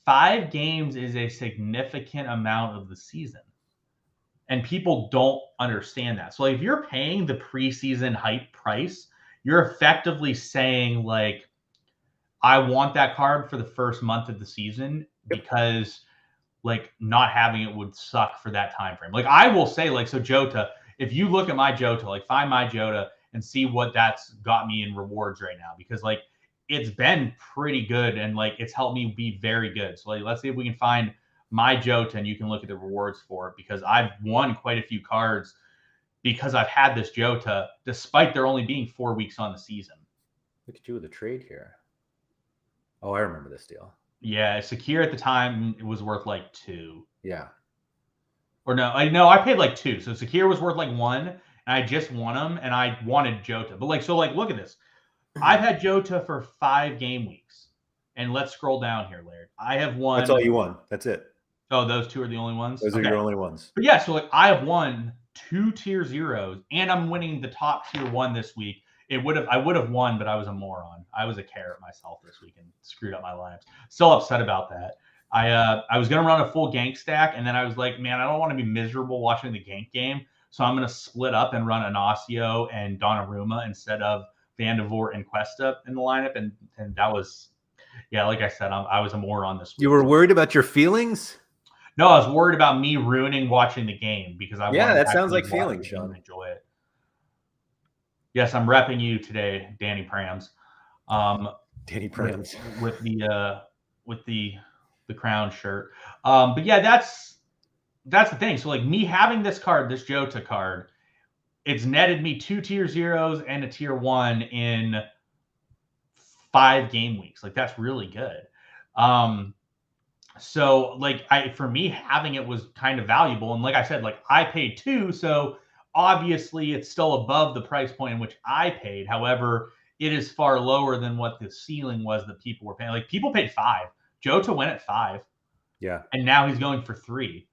Speaker 2: 5 games is a significant amount of the season. And people don't understand that. So like, if you're paying the preseason hype price, you're effectively saying like, I want that card for the first month of the season, because like not having it would suck for that time frame. Like I will say, like, so Jota, if you look at my Jota, like find my Jota and see what that's got me in rewards right now, because like it's been pretty good and like it's helped me be very good. So like, let's see if we can find my Jota and you can look at the rewards for it, because I've won quite a few cards because I've had this Jota despite there only being 4 weeks on the season.
Speaker 1: Look at you with a trade here. Oh, I remember this deal.
Speaker 2: Yeah, Secure at the time it was worth like 2.
Speaker 1: Yeah.
Speaker 2: Or no, I paid like 2. So Secure was worth like 1, and I just won them, and I wanted Jota. But look at this. I've had Jota for 5 game weeks. And let's scroll down here, Laird. I have won.
Speaker 1: That's all you won. That's it.
Speaker 2: Oh, those 2 are the only ones?
Speaker 1: Those are your only ones.
Speaker 2: But yeah, so I have won 2 tier 0s, and I'm winning the top tier 1 this week. I would have won, but I was a moron. I was a carrot myself this week and screwed up my lineups. Still upset about that. I was gonna run a full gank stack, and then I was like, man, I don't want to be miserable watching the gank game, so I'm gonna split up and run Inacio and Donnarumma instead of Vandevort and Cuesta in the lineup, and that was, yeah, like I said, I was a moron this week.
Speaker 1: You were worried about your feelings?
Speaker 2: No, I was worried about me ruining watching the game because I wanted
Speaker 1: that sounds like feelings, Sean.
Speaker 2: Enjoy it. Yes, I'm repping you today, Danny Prams.
Speaker 1: Danny Prams
Speaker 2: with the crown shirt. But yeah, that's the thing. So like me having this card, this Jota card, it's netted me 2 tier 0s and a tier 1 in 5 game weeks. Like that's really good. So like for me having it was kind of valuable. And like I said, like I paid 2, so obviously it's still above the price point in which I paid. However, it is far lower than what the ceiling was that people were paying. Like people paid 5. Jota went at 5.
Speaker 1: Yeah.
Speaker 2: And now he's going for 3.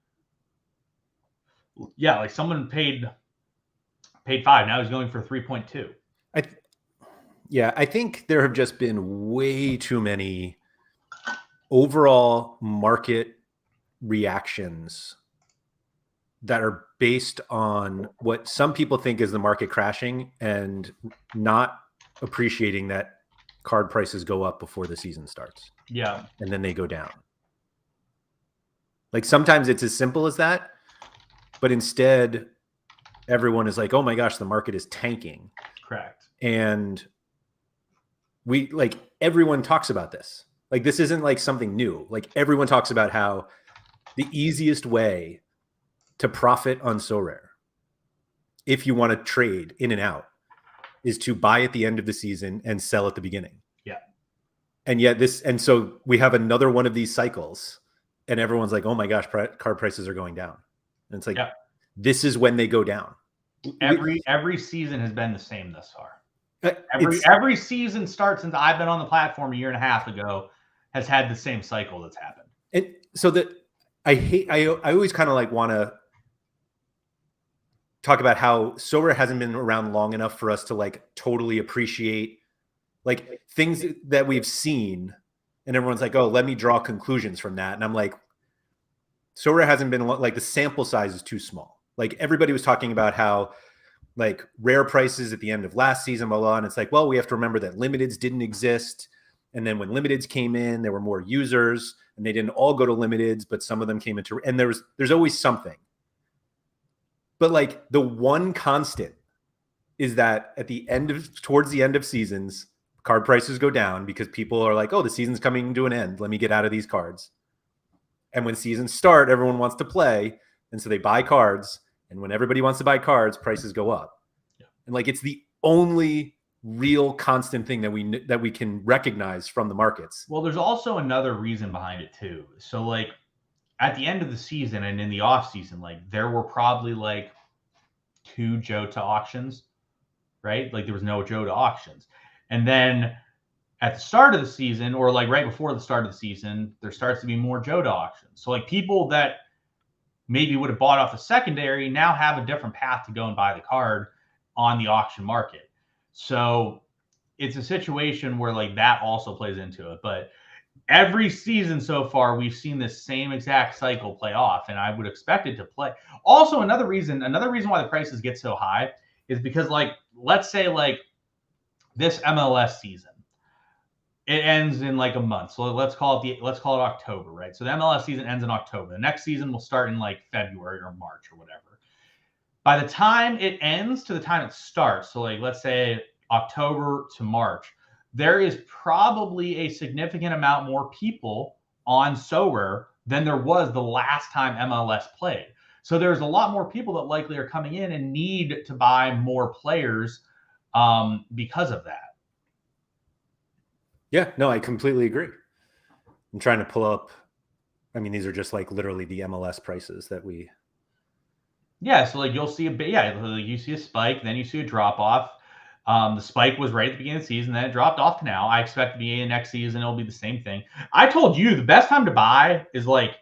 Speaker 2: Yeah, like someone paid 5. Now he's going for 3.2.
Speaker 1: I think there have just been way too many overall market reactions that are based on what some people think is the market crashing and not appreciating that card prices go up before the season starts.
Speaker 2: Yeah.
Speaker 1: And then they go down. Like sometimes it's as simple as that, but instead everyone is like, oh my gosh, the market is tanking.
Speaker 2: Correct.
Speaker 1: And everyone talks about this. Like this isn't like something new. Like everyone talks about how the easiest way to profit on Sorare, if you want to trade in and out, is to buy at the end of the season and sell at the beginning.
Speaker 2: Yeah.
Speaker 1: And so we have another one of these cycles and everyone's like, oh my gosh, card prices are going down. And it's like, This is when they go down.
Speaker 2: Every season has been the same thus far. Every season starts since I've been on the platform a year and a half ago has had the same cycle that's happened.
Speaker 1: And so that I always kind of like want to talk about how Sorare hasn't been around long enough for us to like totally appreciate like things that we've seen, and everyone's like, oh, let me draw conclusions from that. And I'm like, Sorare hasn't been like, the sample size is too small. Like everybody was talking about how like rare prices at the end of last season, blah, blah, and it's like, well, we have to remember that limiteds didn't exist. And then when limiteds came in, there were more users and they didn't all go to limiteds, but some of them came into, and there's always something. But like the one constant is that towards the end of seasons, card prices go down because people are like, oh, the season's coming to an end. Let me get out of these cards. And when seasons start, everyone wants to play. And so they buy cards. And when everybody wants to buy cards, prices go up. Yeah. And like, it's the only real constant thing that we can recognize from the markets.
Speaker 2: Well, there's also another reason behind it too. So like at the end of the season and in the off season, like there were probably like 2 Jota auctions, right? Like there was no Jota auctions. And then at the start of the season, or like right before the start of the season, there starts to be more Jota auctions. So like people that maybe would have bought off the secondary now have a different path to go and buy the card on the auction market. So it's a situation where like that also plays into it. But every season so far, we've seen this same exact cycle play off, and I would expect it to play. Also, another reason why the prices get so high is because like, let's say like this MLS season, it ends in like a month. So let's call it October, right? So the MLS season ends in October. The next season will start in like February or March or whatever. By the time it ends to the time it starts, so like let's say October to March, there is probably a significant amount more people on Sorare than there was the last time MLS played. So there's a lot more people that likely are coming in and need to buy more players because of that.
Speaker 1: Yeah, no, I completely agree. I'm trying to pull up. I mean, these are just like literally the MLS prices that we.
Speaker 2: Yeah, so like you'll see you see a spike, then you see a drop off. The spike was right at the beginning of the season, then it dropped off to now. I expect to be in next season, it'll be the same thing. I told you the best time to buy is like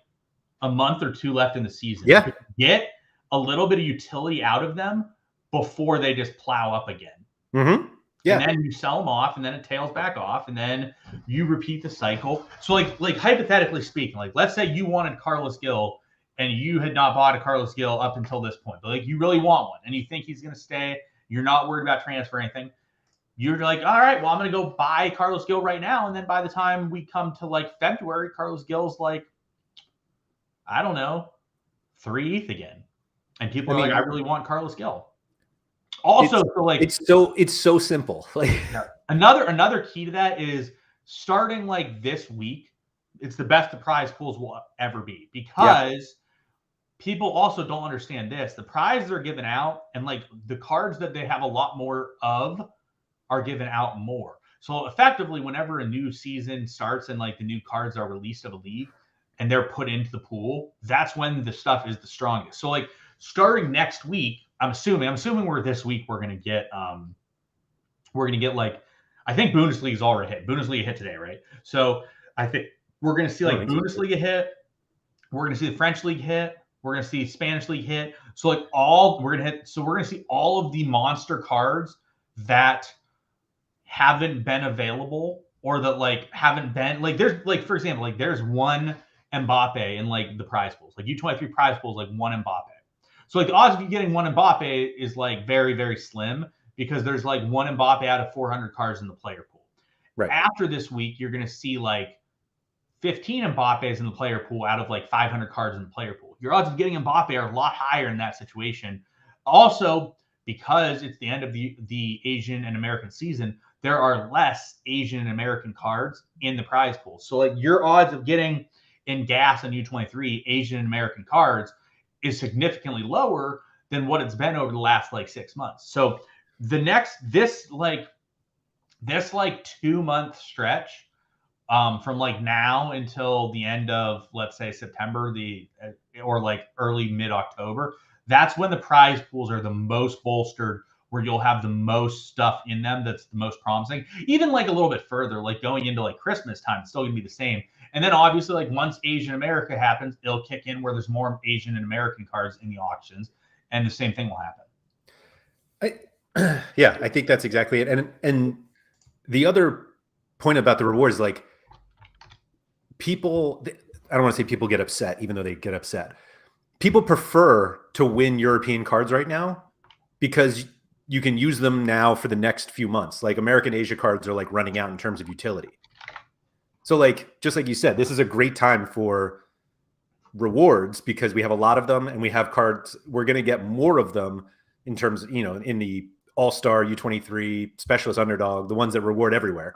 Speaker 2: a month or two left in the season.
Speaker 1: Yeah.
Speaker 2: Get a little bit of utility out of them before they just plow up again.
Speaker 1: Mm-hmm. Yeah.
Speaker 2: And then you sell them off, and then it tails back off, and then you repeat the cycle. So like hypothetically speaking, like let's say you wanted Carlos Gil and you had not bought a Carlos Gil up until this point, but like you really want one and you think he's going to stay, you're not worried about transfer or anything. You're like, all right, well, I'm going to go buy Carlos Gil right now. And then by the time we come to like February, Carlos Gil's like, I don't know, 3 ETH again. And people are like, I really want Carlos Gil. Also,
Speaker 1: it's so simple. Like
Speaker 2: another key to that is starting like this week, it's the best the prize pools will ever be, because people also don't understand this. The prizes are given out, and like the cards that they have a lot more of are given out more. So effectively, whenever a new season starts and like the new cards are released of a league and they're put into the pool, that's when the stuff is the strongest. So like starting next week, I'm assuming this week we're gonna get like, I think Bundesliga's already hit. Bundesliga hit today, right? So I think we're gonna see like Bundesliga hit. We're gonna see the French league hit. We're gonna see Spanish league hit. So like we're gonna see all of the monster cards that haven't been available, or that like haven't been like, there's like, for example, like there's one Mbappe in like the prize pools, like U23 prize pools, like one Mbappe. So like the odds of you getting one Mbappe is like very, very slim, because there's like one Mbappe out of 400 cards in the player pool.
Speaker 1: Right.
Speaker 2: After this week, you're going to see like 15 Mbappes in the player pool out of like 500 cards in the player pool. Your odds of getting Mbappe are a lot higher in that situation. Also, because it's the end of the Asian and American season, there are less Asian and American cards in the prize pool. So like your odds of getting in gas and U23 Asian and American cards is significantly lower than what it's been over the last like 6 months. So this 2-month stretch, from like now until the end of, let's say, September, or like early mid-October, that's when the prize pools are the most bolstered, where you'll have the most stuff in them that's the most promising. Even like a little bit further, like going into like Christmas time, it's still gonna be the same. And then obviously, like once Asian America happens, it'll kick in where there's more Asian and American cards in the auctions, and the same thing will happen.
Speaker 1: Yeah, I think that's exactly it. And the other point about the reward is like, people, I don't want to say people get upset, even though they get upset. People prefer to win European cards right now because you can use them now for the next few months. Like American Asia cards are like running out in terms of utility. So like, just like you said, this is a great time for rewards because we have a lot of them and we have cards. We're going to get more of them in terms of, in the All-Star, U23, Specialist Underdog, the ones that reward everywhere.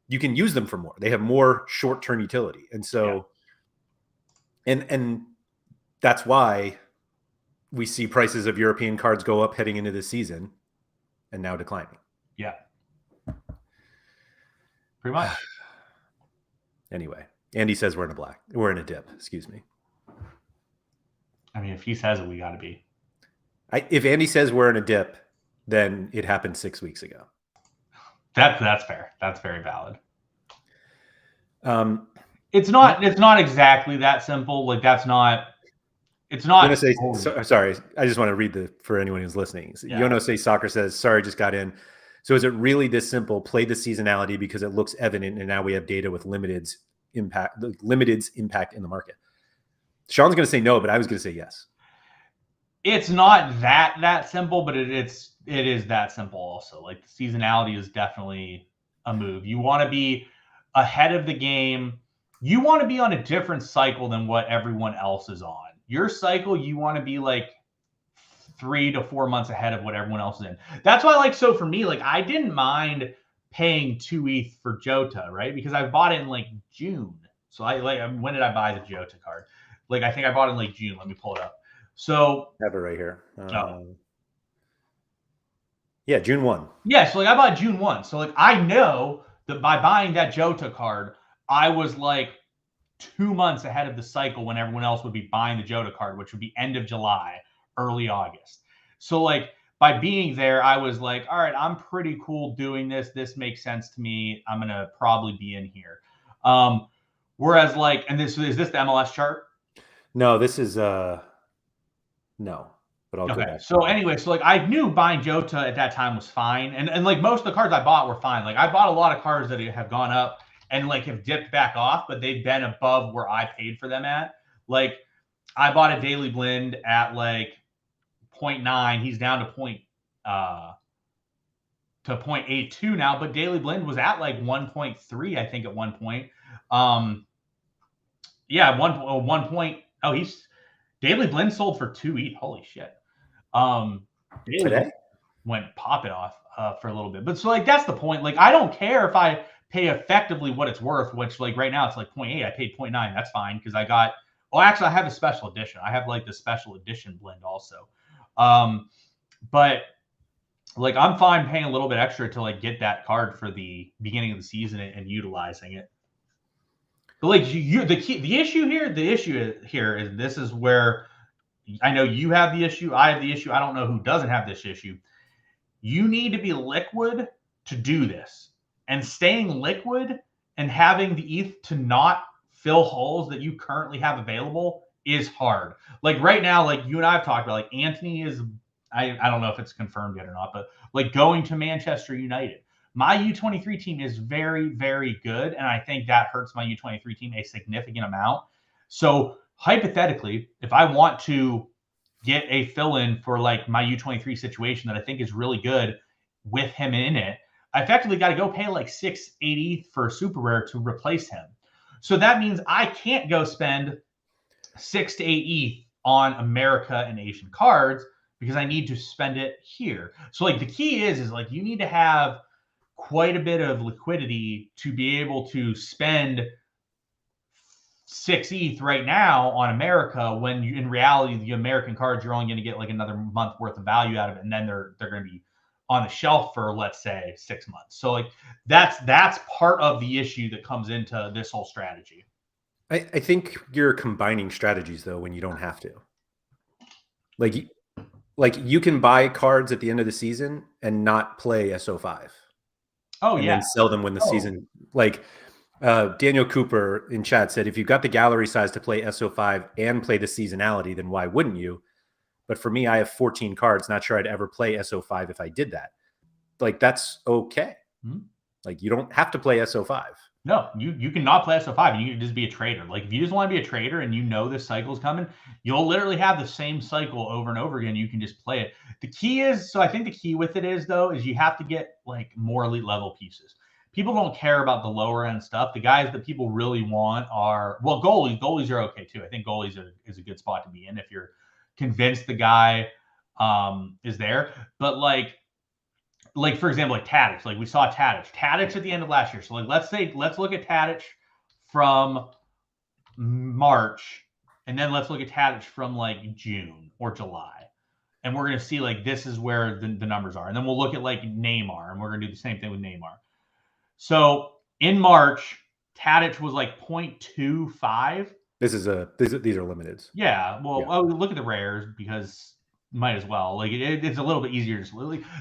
Speaker 1: You can use them for more. They have more short-term utility. And so, and that's why we see prices of European cards go up heading into this season and now declining.
Speaker 2: Yeah. Pretty much.
Speaker 1: Anyway, Andy says we're in a dip, excuse me.
Speaker 2: I mean, if he says it, we got to be.
Speaker 1: If Andy says we're in a dip, then it happened 6 weeks ago.
Speaker 2: That's fair. That's very valid.
Speaker 1: It's
Speaker 2: not exactly that simple. Like it's not.
Speaker 1: I'm say, sorry, I just want to read for anyone who's listening. Yono Say Soccer says, sorry, just got in. So is it really this simple? Play the seasonality because it looks evident, and now we have data with limited's impact in the market. Sean's going to say no, but I was going to say yes.
Speaker 2: It's not that simple, but it is that simple also. Like the seasonality is definitely a move. You want to be ahead of the game. You want to be on a different cycle than what everyone else is on. Your cycle, you want to be like 3 to 4 months ahead of what everyone else is in. That's why, so for me, I didn't mind paying 2 ETH for Jota, right? Because I bought it in June. So when did I buy the Jota card? I think I bought it in June. Let me pull it up. So
Speaker 1: I have it right here. Yeah, June 1.
Speaker 2: Yeah, so I bought June 1. So I know that by buying that Jota card, I was like 2 months ahead of the cycle when everyone else would be buying the Jota card, which would be end of July, early August. So like by being there, I was like, all right, I'm pretty cool doing this. This makes sense to me. I'm gonna probably be in here. Whereas like, and this is this the MLS chart?
Speaker 1: No, this is no, but I'll go back.
Speaker 2: So anyway, so like I knew buying Jota at that time was fine, and like most of the cards I bought were fine. Like I bought a lot of cards that have gone up and like have dipped back off, but they've been above where I paid for them at. Like I bought a Daily Blend at like 0.9. He's down to 0.82 now, but Daily Blend was at like 1.3, I think, at one point. Yeah, one point. Oh, he's Daily Blend sold for 2 ETH. Holy shit. Daily
Speaker 1: Today
Speaker 2: went popping off for a little bit, but so like that's the point. Like I don't care if I pay effectively what it's worth, which like right now it's like 0.8. I paid 0.9. That's fine because I got. Well, actually, I have a special edition. I have like the special edition blend also. But like I'm fine paying a little bit extra to like get that card for the beginning of the season and utilizing it. But like the issue here is this is where I know you have the issue. I have the issue. I don't know who doesn't have this issue. You need to be liquid to do this, and staying liquid and having the ETH to not fill holes that you currently have available is hard. Like right now, like you and I have talked about, like Anthony is, I don't know if it's confirmed yet or not, but like going to Manchester United. My U23 team is very, very good, and I think that hurts my U23 team a significant amount. So hypothetically, if I want to get a fill-in for like my U23 situation that I think is really good with him in it, I effectively got to go pay like 6, 8 ETH for super rare to replace him. So that means I can't go spend 6 to 8 ETH on America and Asian cards because I need to spend it here. So like the key is like you need to have quite a bit of liquidity to be able to spend 6 ETH right now on America when you, in reality, the American cards, you're only going to get like another month worth of value out of it. And then they're going to be on the shelf for, let's say, 6 months. So like that's part of the issue that comes into this whole strategy.
Speaker 1: I think you're combining strategies though when you don't have to. Like you can buy cards at the end of the season and not play SO5.
Speaker 2: Oh,
Speaker 1: and
Speaker 2: yeah.
Speaker 1: then sell them when the season, like Daniel Cooper in chat said, if you've got the gallery size to play SO5 and play the seasonality, then why wouldn't you? But for me, I have 14 cards. Not sure I'd ever play SO5 if I did that. Like that's okay. Mm-hmm. Like you don't have to play SO5.
Speaker 2: No, you can not play SO5 and you can just be a trader. Like if you just want to be a trader and you know this cycle is coming, you'll literally have the same cycle over and over again. You can just play it. The key is, so I think the key with it is though, is you have to get like more elite level pieces. People don't care about the lower end stuff. The guys that people really want are, well, goalies. Goalies are okay too. I think goalies is a good spot to be in if you're convinced the guy is there. But like for example, like Tadic, like we saw Tadic at the end of last year. So like let's look at Tadic from March, and then let's look at Tadic from like June or July, and we're gonna see like this is where the numbers are, and then we'll look at like Neymar, and we're gonna do the same thing with Neymar. So in March, Tadic was like 0.25.
Speaker 1: These are limited.
Speaker 2: Yeah, well, yeah. Look at the rares because. Might as well. Like it's a little bit easier.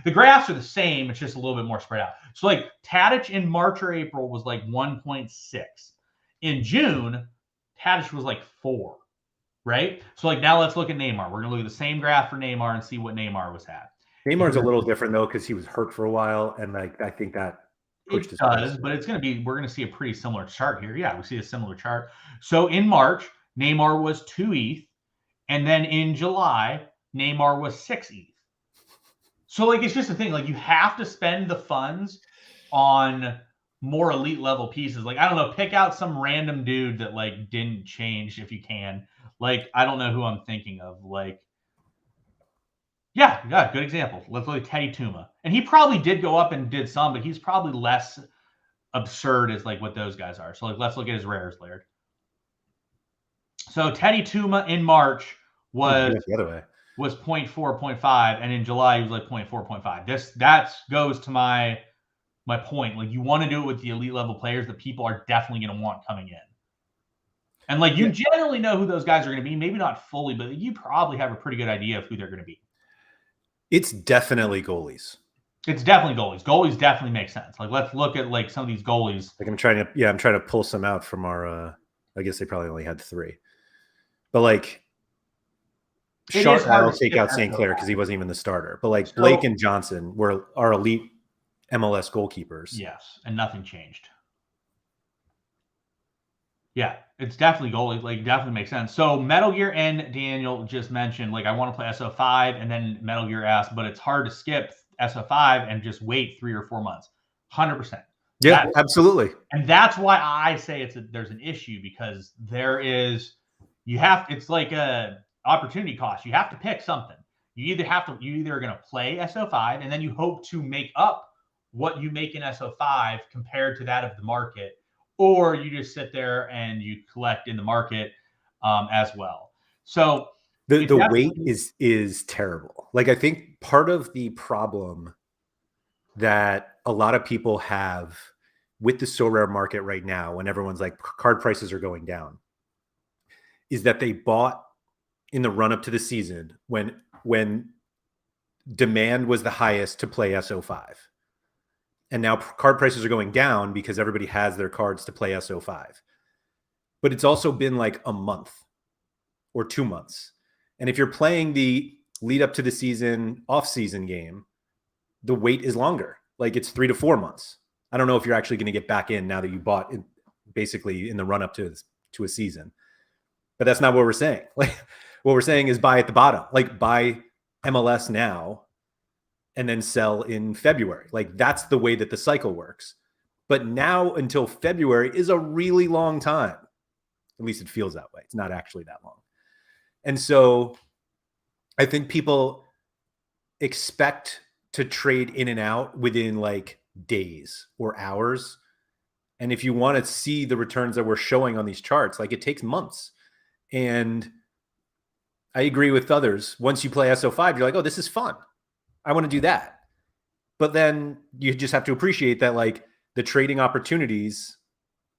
Speaker 2: The graphs are the same. It's just a little bit more spread out. So like Tadic in March or April was like 1.6. In June, Tadic was like 4. Right? So like now let's look at Neymar. We're gonna look at the same graph for Neymar and see what Neymar was at.
Speaker 1: Neymar's a little different though because he was hurt for a while, and like I think that
Speaker 2: pushed it does, but it's gonna be. We're gonna see a pretty similar chart here. Yeah, we see a similar chart. So in March, Neymar was 2 ETH, and then in July. Neymar was 6 ETH. So like it's just a thing. Like you have to spend the funds on more elite level pieces. Like I don't know, pick out some random dude that like didn't change if you can. Like I don't know who I'm thinking of. Like yeah, good example. Let's look at Teddy Tuma, and he probably did go up and did some, but he's probably less absurd as like what those guys are. So like let's look at his rares, Laird. So Teddy Tuma in March was
Speaker 1: the other way.
Speaker 2: Was 0.4, 0.5, and in July he was like 0.4, 0.5. That goes to my my point. Like, you want to do it with the elite level players that people are definitely going to want coming in. And like, you generally know who those guys are going to be. Maybe not fully, but you probably have a pretty good idea of who they're going to be.
Speaker 1: It's definitely goalies.
Speaker 2: It's definitely goalies. Goalies definitely make sense. Like, let's look at like some of these goalies.
Speaker 1: Like, I'm trying to pull some out from our, I guess they probably only had 3, but like, I'll take out St. Clair because he wasn't even the starter. But like, Blake and Johnson were our elite MLS goalkeepers.
Speaker 2: Yes, and nothing changed. Yeah, it's definitely goalie. Like, definitely makes sense. So Metal Gear and Daniel just mentioned, like, I want to play SO5, and then Metal Gear asked, but it's hard to skip SO5 and just wait 3 or 4 months. 100%.
Speaker 1: Yeah, absolutely.
Speaker 2: And that's why I say there's an issue, because it's like a opportunity cost. You have to pick something. You either are going to play SO5, and then you hope to make up what you make in SO5 compared to that of the market, or you just sit there and you collect in the market as well. So
Speaker 1: the weight is terrible. Like, I think part of the problem that a lot of people have with the Sorare market right now, when everyone's like, card prices are going down, is that they bought in the run up to the season when demand was the highest to play SO5. And now card prices are going down because everybody has their cards to play SO5. But it's also been like a month or 2 months. And if you're playing the lead up to the season, off-season game, the wait is longer. Like, it's 3 to 4 months. I don't know if you're actually going to get back in now that you bought it basically in the run up to a season. But that's not what we're saying. Like, what we're saying is buy at the bottom. Like, buy MLS now and then sell in February. Like, that's the way that the cycle works. But now until February is a really long time. At least it feels that way. It's not actually that long. And so I think people expect to trade in and out within like days or hours. And if you want to see the returns that we're showing on these charts, like, it takes months. And I agree with others. Once you play SO5, you're like, oh, this is fun. I want to do that. But then you just have to appreciate that, like, the trading opportunities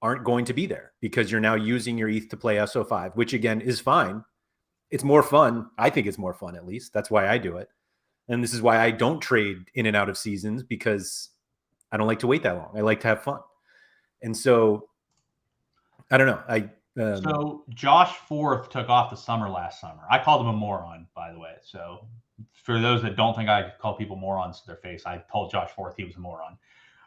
Speaker 1: aren't going to be there because you're now using your ETH to play SO5, which again is fine. It's more fun. I think it's more fun, at least. That's why I do it. And this is why I don't trade in and out of seasons, because I don't like to wait that long. I like to have fun. And so I don't know.
Speaker 2: So Josh Forth took off the summer last summer. I called him a moron, by the way. So for those that don't think I call people morons to their face, I told Josh Forth he was a moron.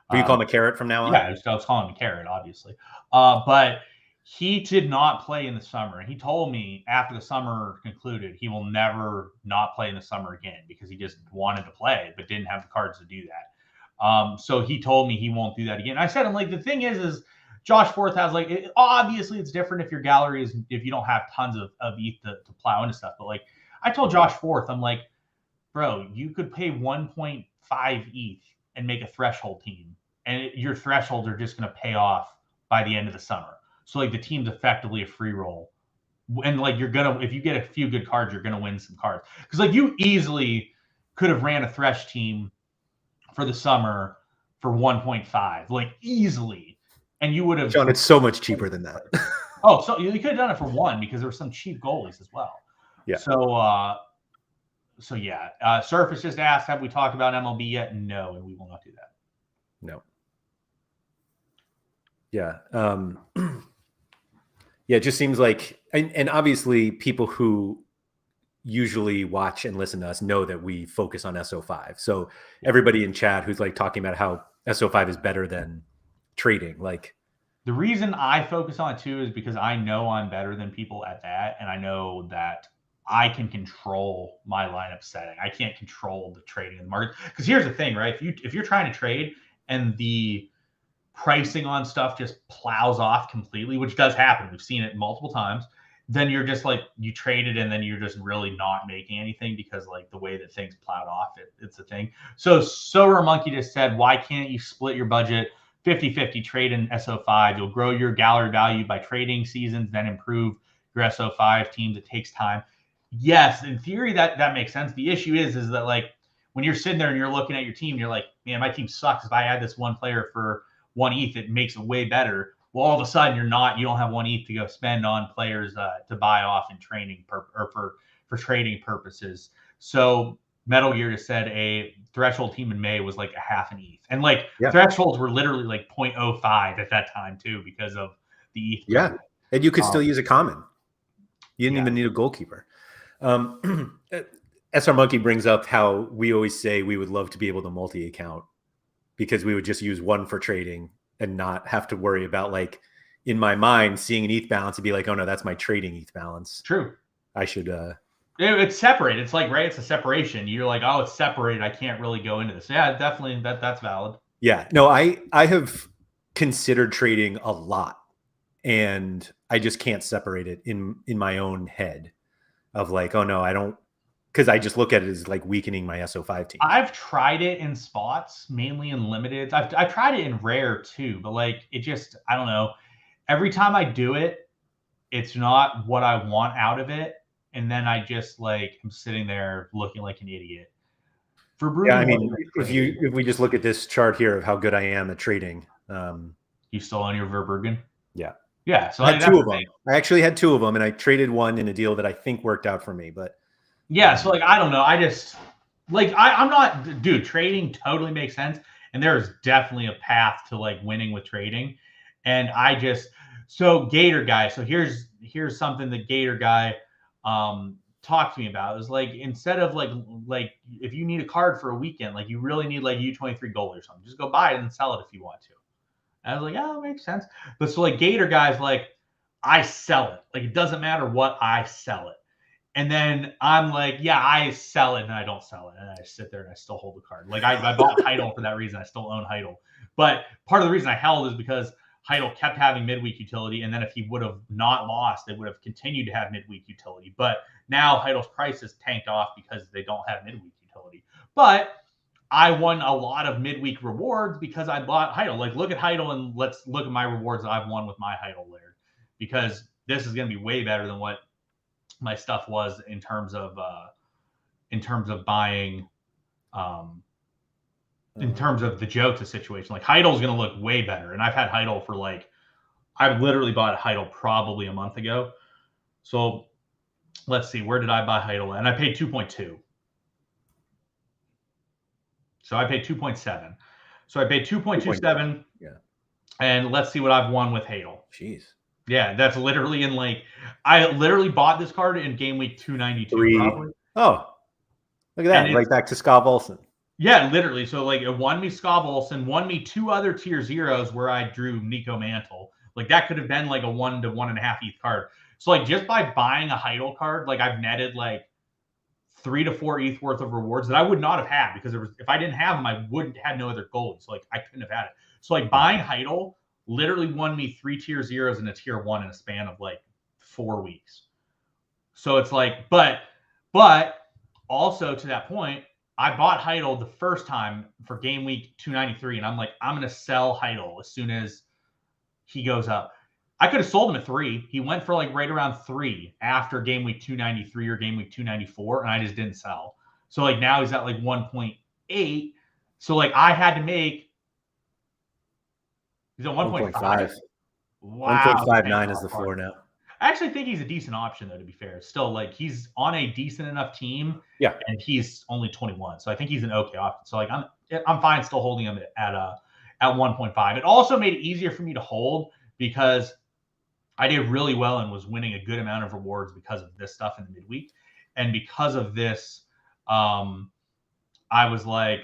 Speaker 1: Will you call him a carrot from now on?
Speaker 2: Yeah, I was calling him a carrot, obviously. But he did not play in the summer. And he told me after the summer concluded, he will never not play in the summer again because he just wanted to play, but didn't have the cards to do that. So he told me he won't do that again. I said, I'm like, the thing is Josh Forth has like, obviously it's different if your gallery is, if you don't have tons of ETH to plow into stuff. But like, I told Josh Forth, I'm like, bro, you could pay 1.5 ETH and make a threshold team, and your thresholds are just going to pay off by the end of the summer. So like, the team's effectively a free roll. And like, if you get a few good cards, you're going to win some cards. Because like, you easily could have ran a thresh team for the summer for 1.5, like easily. And you would have,
Speaker 1: John, it's so much cheaper than that.
Speaker 2: Oh, so you could have done it for 1 because there were some cheap goalies as well.
Speaker 1: Yeah.
Speaker 2: So yeah. Surface just asked, have we talked about MLB yet? No, and we will not do that.
Speaker 1: No. Yeah. Yeah, it just seems like, and obviously people who usually watch and listen to us know that we focus on SO5. So everybody in chat who's like talking about how SO5 is better than trading, like,
Speaker 2: the reason I focus on it too is because I know I'm better than people at that, and I know that I can control my lineup setting. I can't control the trading in the market. Because here's the thing, right? If you're trying to trade and the pricing on stuff just plows off completely, which does happen, we've seen it multiple times, then you're just like, you traded and then you're just really not making anything because like the way that things plowed off, it's a thing. So Sorare Monkey just said, why can't you split your budget 50-50 trade in SO5? You'll grow your gallery value by trading seasons, then improve your SO5 teams. It takes time. Yes, in theory, that makes sense. The issue is that like, when you're sitting there and you're looking at your team, you're like, man, my team sucks. If I add this one player for 1 ETH, it makes it way better. Well, all of a sudden you don't have 1 ETH to go spend on players to buy off in training for trading purposes. So Metal Gear just said a threshold team in May was like a half an ETH. And like thresholds were literally like 0.05 at that time too, because of the ETH.
Speaker 1: Yeah. And you could still use a common. You didn't even need a goalkeeper. SR Monkey brings up how we always say we would love to be able to multi-account because we would just use one for trading and not have to worry about, like, in my mind, seeing an ETH balance and be like, oh no, that's my trading ETH balance.
Speaker 2: True.
Speaker 1: I should
Speaker 2: it's separate. It's like, right, it's a separation. You're like, oh, it's separated. I can't really go into this. Yeah, definitely that's valid.
Speaker 1: Yeah. No, I have considered trading a lot and I just can't separate it in my own head of like, oh no, I don't, because I just look at it as like weakening my SO5 team.
Speaker 2: I've tried it in spots, mainly in limited. I've tried it in rare too, but like it just, I don't know. Every time I do it, it's not what I want out of it. And then I just like, I'm sitting there looking like an idiot.
Speaker 1: Yeah, I mean, if we just look at this chart here of how good I am at trading.
Speaker 2: You still own your Verbergen?
Speaker 1: Yeah.
Speaker 2: Yeah. So
Speaker 1: I had two of them. I actually had two of them and I traded one in a deal that I think worked out for me, but
Speaker 2: yeah. So like, I don't know. I just like, I'm not, dude, trading totally makes sense. And there's definitely a path to like winning with trading. And I just, so Gator guy, so here's something that Gator guy talked to me about. It was like, instead of like if you need a card for a weekend, like you really need like U23 gold or something, just go buy it and sell it if you want to. And I was like, yeah, that makes sense. But so like Gator guy's like, I sell it. Like it doesn't matter what, I sell it. And then I'm like, yeah, I sell it and I don't sell it. And I sit there and I still hold the card. Like I bought Heidel for that reason. I still own Heidel. But part of the reason I held is because Heidel kept having midweek utility. And then if he would have not lost, they would have continued to have midweek utility. But now Heidel's price is tanked off because they don't have midweek utility. But I won a lot of midweek rewards because I bought Heidel. Like look at Heidel and let's look at my rewards that I've won with my Heidel Laird. Because this is going to be way better than what my stuff was in terms of buying in terms of the Jota situation. Like Heidel's going to look way better. And I've had Heidel for like, I've literally bought Heidel probably a month ago. So let's see, where did I buy Heidel? And I paid 2.2. So I paid 2.7. So I paid 2.27.
Speaker 1: Yeah.
Speaker 2: And let's see what I've won with Heidel.
Speaker 1: Jeez.
Speaker 2: Yeah, that's literally in like, I literally bought this card in game week 292. Probably.
Speaker 1: Oh, look at that. Right back to Scott Olsen.
Speaker 2: Yeah, literally. So like it won me Scott Olsen, won me 2 other tier zeros where I drew Nico Mantle. Like that could have been like a 1 to 1.5 ETH card. So like just by buying a Heidel card, like I've netted like 3 to 4 ETH worth of rewards that I would not have had because if I didn't have them, I wouldn't have no other gold. So like I couldn't have had it. So like buying Heidel literally won me 3 tier zeros and a tier 1 in a span of like 4 weeks. So it's like, but also to that point, I bought Heidel the first time for game week 293, and I'm like, I'm going to sell Heidel as soon as he goes up. I could have sold him at 3. He went for like right around 3 after game week 293 or game week 294, and I just didn't sell. So like now he's at like 1.8. So like I had to make, he's at 1.5. Wow.
Speaker 1: 1.59 is the floor now.
Speaker 2: I actually think he's a decent option, though, to be fair. Still, like, he's on a decent enough team.
Speaker 1: Yeah.
Speaker 2: And he's only 21. So I think he's an okay option. So, like, I'm fine still holding him at 1.5. It also made it easier for me to hold because I did really well and was winning a good amount of rewards because of this stuff in the midweek. And because of this, I was like,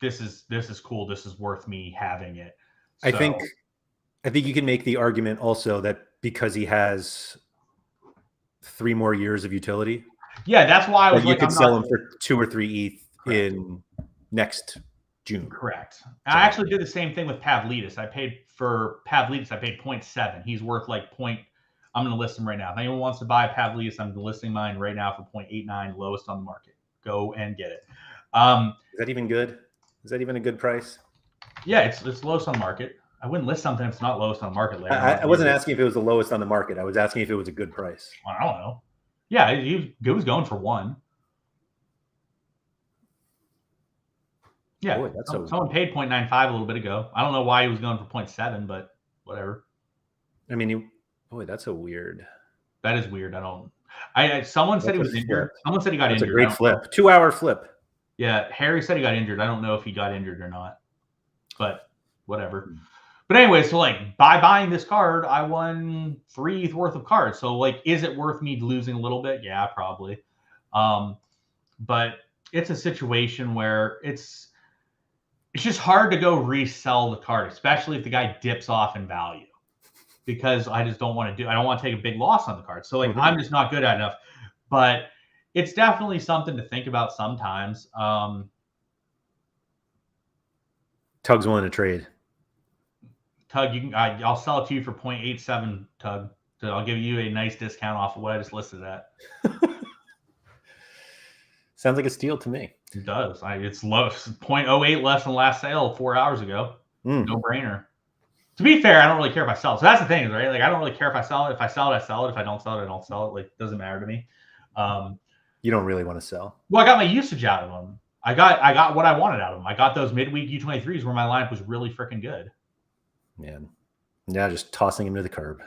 Speaker 2: this is cool. This is worth me having it. So,
Speaker 1: I think you can make the argument also that because he has 3 more years of utility.
Speaker 2: Yeah, that's why I was like,
Speaker 1: you could sell him for 2 or 3 ETH in next June.
Speaker 2: Correct. I actually did the same thing with Pavlidis. I paid 0.7. He's worth like I'm going to list him right now. If anyone wants to buy Pavlidis, I'm listing mine right now for 0.89, lowest on the market. Go and get it.
Speaker 1: Is that even good? Is that even a good price?
Speaker 2: Yeah, it's lowest on the market. I wouldn't list something if it's not lowest on the market later.
Speaker 1: I wasn't asking if it was the lowest on the market. I was asking if it was a good price.
Speaker 2: I don't know. Yeah, he was going for 1. Yeah,
Speaker 1: boy, that's
Speaker 2: someone paid 0.95 a little bit ago. I don't know why he was going for 0.7, but whatever.
Speaker 1: I mean, boy, that's a weird.
Speaker 2: That is weird. Someone said he was injured. Someone said he got injured.
Speaker 1: That's a great flip. 2-hour flip.
Speaker 2: Yeah, Harry said he got injured. I don't know if he got injured or not, but whatever. But anyway, so like by buying this card, I won 3 ETH worth of cards. So like, is it worth me losing a little bit? Yeah, probably. But it's a situation where it's just hard to go resell the card, especially if the guy dips off in value, because I just don't want to I don't want to take a big loss on the card. So like, I'm just not good at enough, but it's definitely something to think about sometimes.
Speaker 1: Tug's willing to trade.
Speaker 2: Tug, you can. I'll sell it to you for 0.87, Tug. So I'll give you a nice discount off of what I just listed at.
Speaker 1: Sounds like a steal to me.
Speaker 2: It does. It's low. 0.08 less than last sale 4 hours ago. No brainer. To be fair, I don't really care if I sell it. So that's the thing, right? Like, I don't really care if I sell it. If I sell it, I sell it. If I don't sell it, I don't sell it. Like, it doesn't matter to me.
Speaker 1: You don't really want to sell.
Speaker 2: Well, I got my usage out of them. I got what I wanted out of them. I got those midweek U23s where my lineup was really freaking good.
Speaker 1: Man. Yeah, just tossing him to the curb.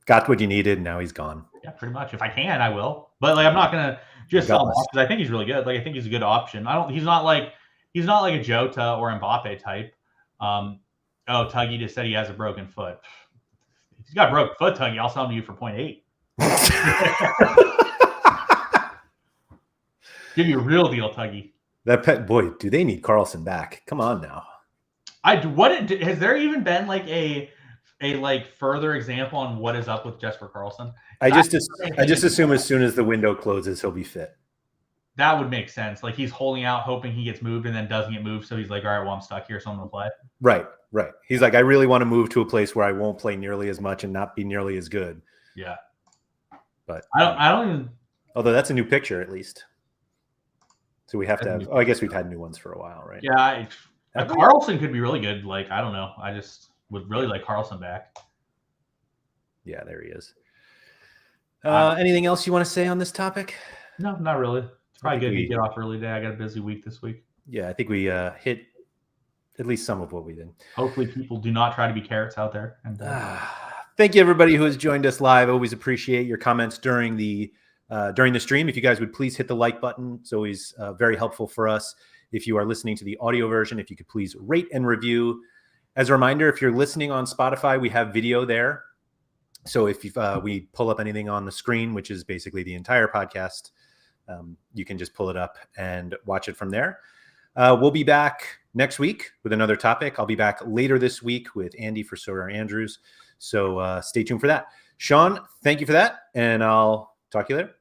Speaker 1: Got what you needed, now he's gone.
Speaker 2: Yeah, pretty much. If I can, I will. But like, I'm not gonna just sell him off because I think he's really good. Like, I think he's a good option. He's not like a Jota or Mbappe type. Tuggy just said he has a broken foot. If he's got a broken foot, Tuggy, I'll sell him to you for 0.8. Give you a real deal, Tuggy.
Speaker 1: Boy, do they need Carlson back? Come on now.
Speaker 2: Has there even been like a like further example on what is up with Jesper Carlson?
Speaker 1: I just assume as soon as the window closes, he'll be fit.
Speaker 2: That would make sense. Like, he's holding out, hoping he gets moved, and then doesn't get moved. So he's like, all right, well, I'm stuck here, so I'm going to play.
Speaker 1: Right. He's like, I really want to move to a place where I won't play nearly as much and not be nearly as good.
Speaker 2: Yeah.
Speaker 1: But
Speaker 2: I don't even.
Speaker 1: Although that's a new picture, at least. So we have to have. I guess we've had new ones for a while, right?
Speaker 2: Yeah. Carlson could be really good. Like, I don't know. I just would really like Carlson back.
Speaker 1: Yeah, there he is. Anything else you want to say on this topic?
Speaker 2: No, not really. It's probably good to get off early day. I got a busy week this week.
Speaker 1: Yeah, I think we hit at least some of what we did.
Speaker 2: Hopefully people do not try to be carrots out there. And
Speaker 1: thank you, everybody who has joined us live. Always appreciate your comments during the stream. If you guys would please hit the like button. It's always very helpful for us. If you are listening to the audio version, if you could please rate and review. As a reminder, if you're listening on Spotify, we have video there. So if we pull up anything on the screen, which is basically the entire podcast, you can just pull it up and watch it from there. We'll be back next week with another topic. I'll be back later this week with Andy for Sorare Andrews. So stay tuned for that. Sean, thank you for that. And I'll talk to you later.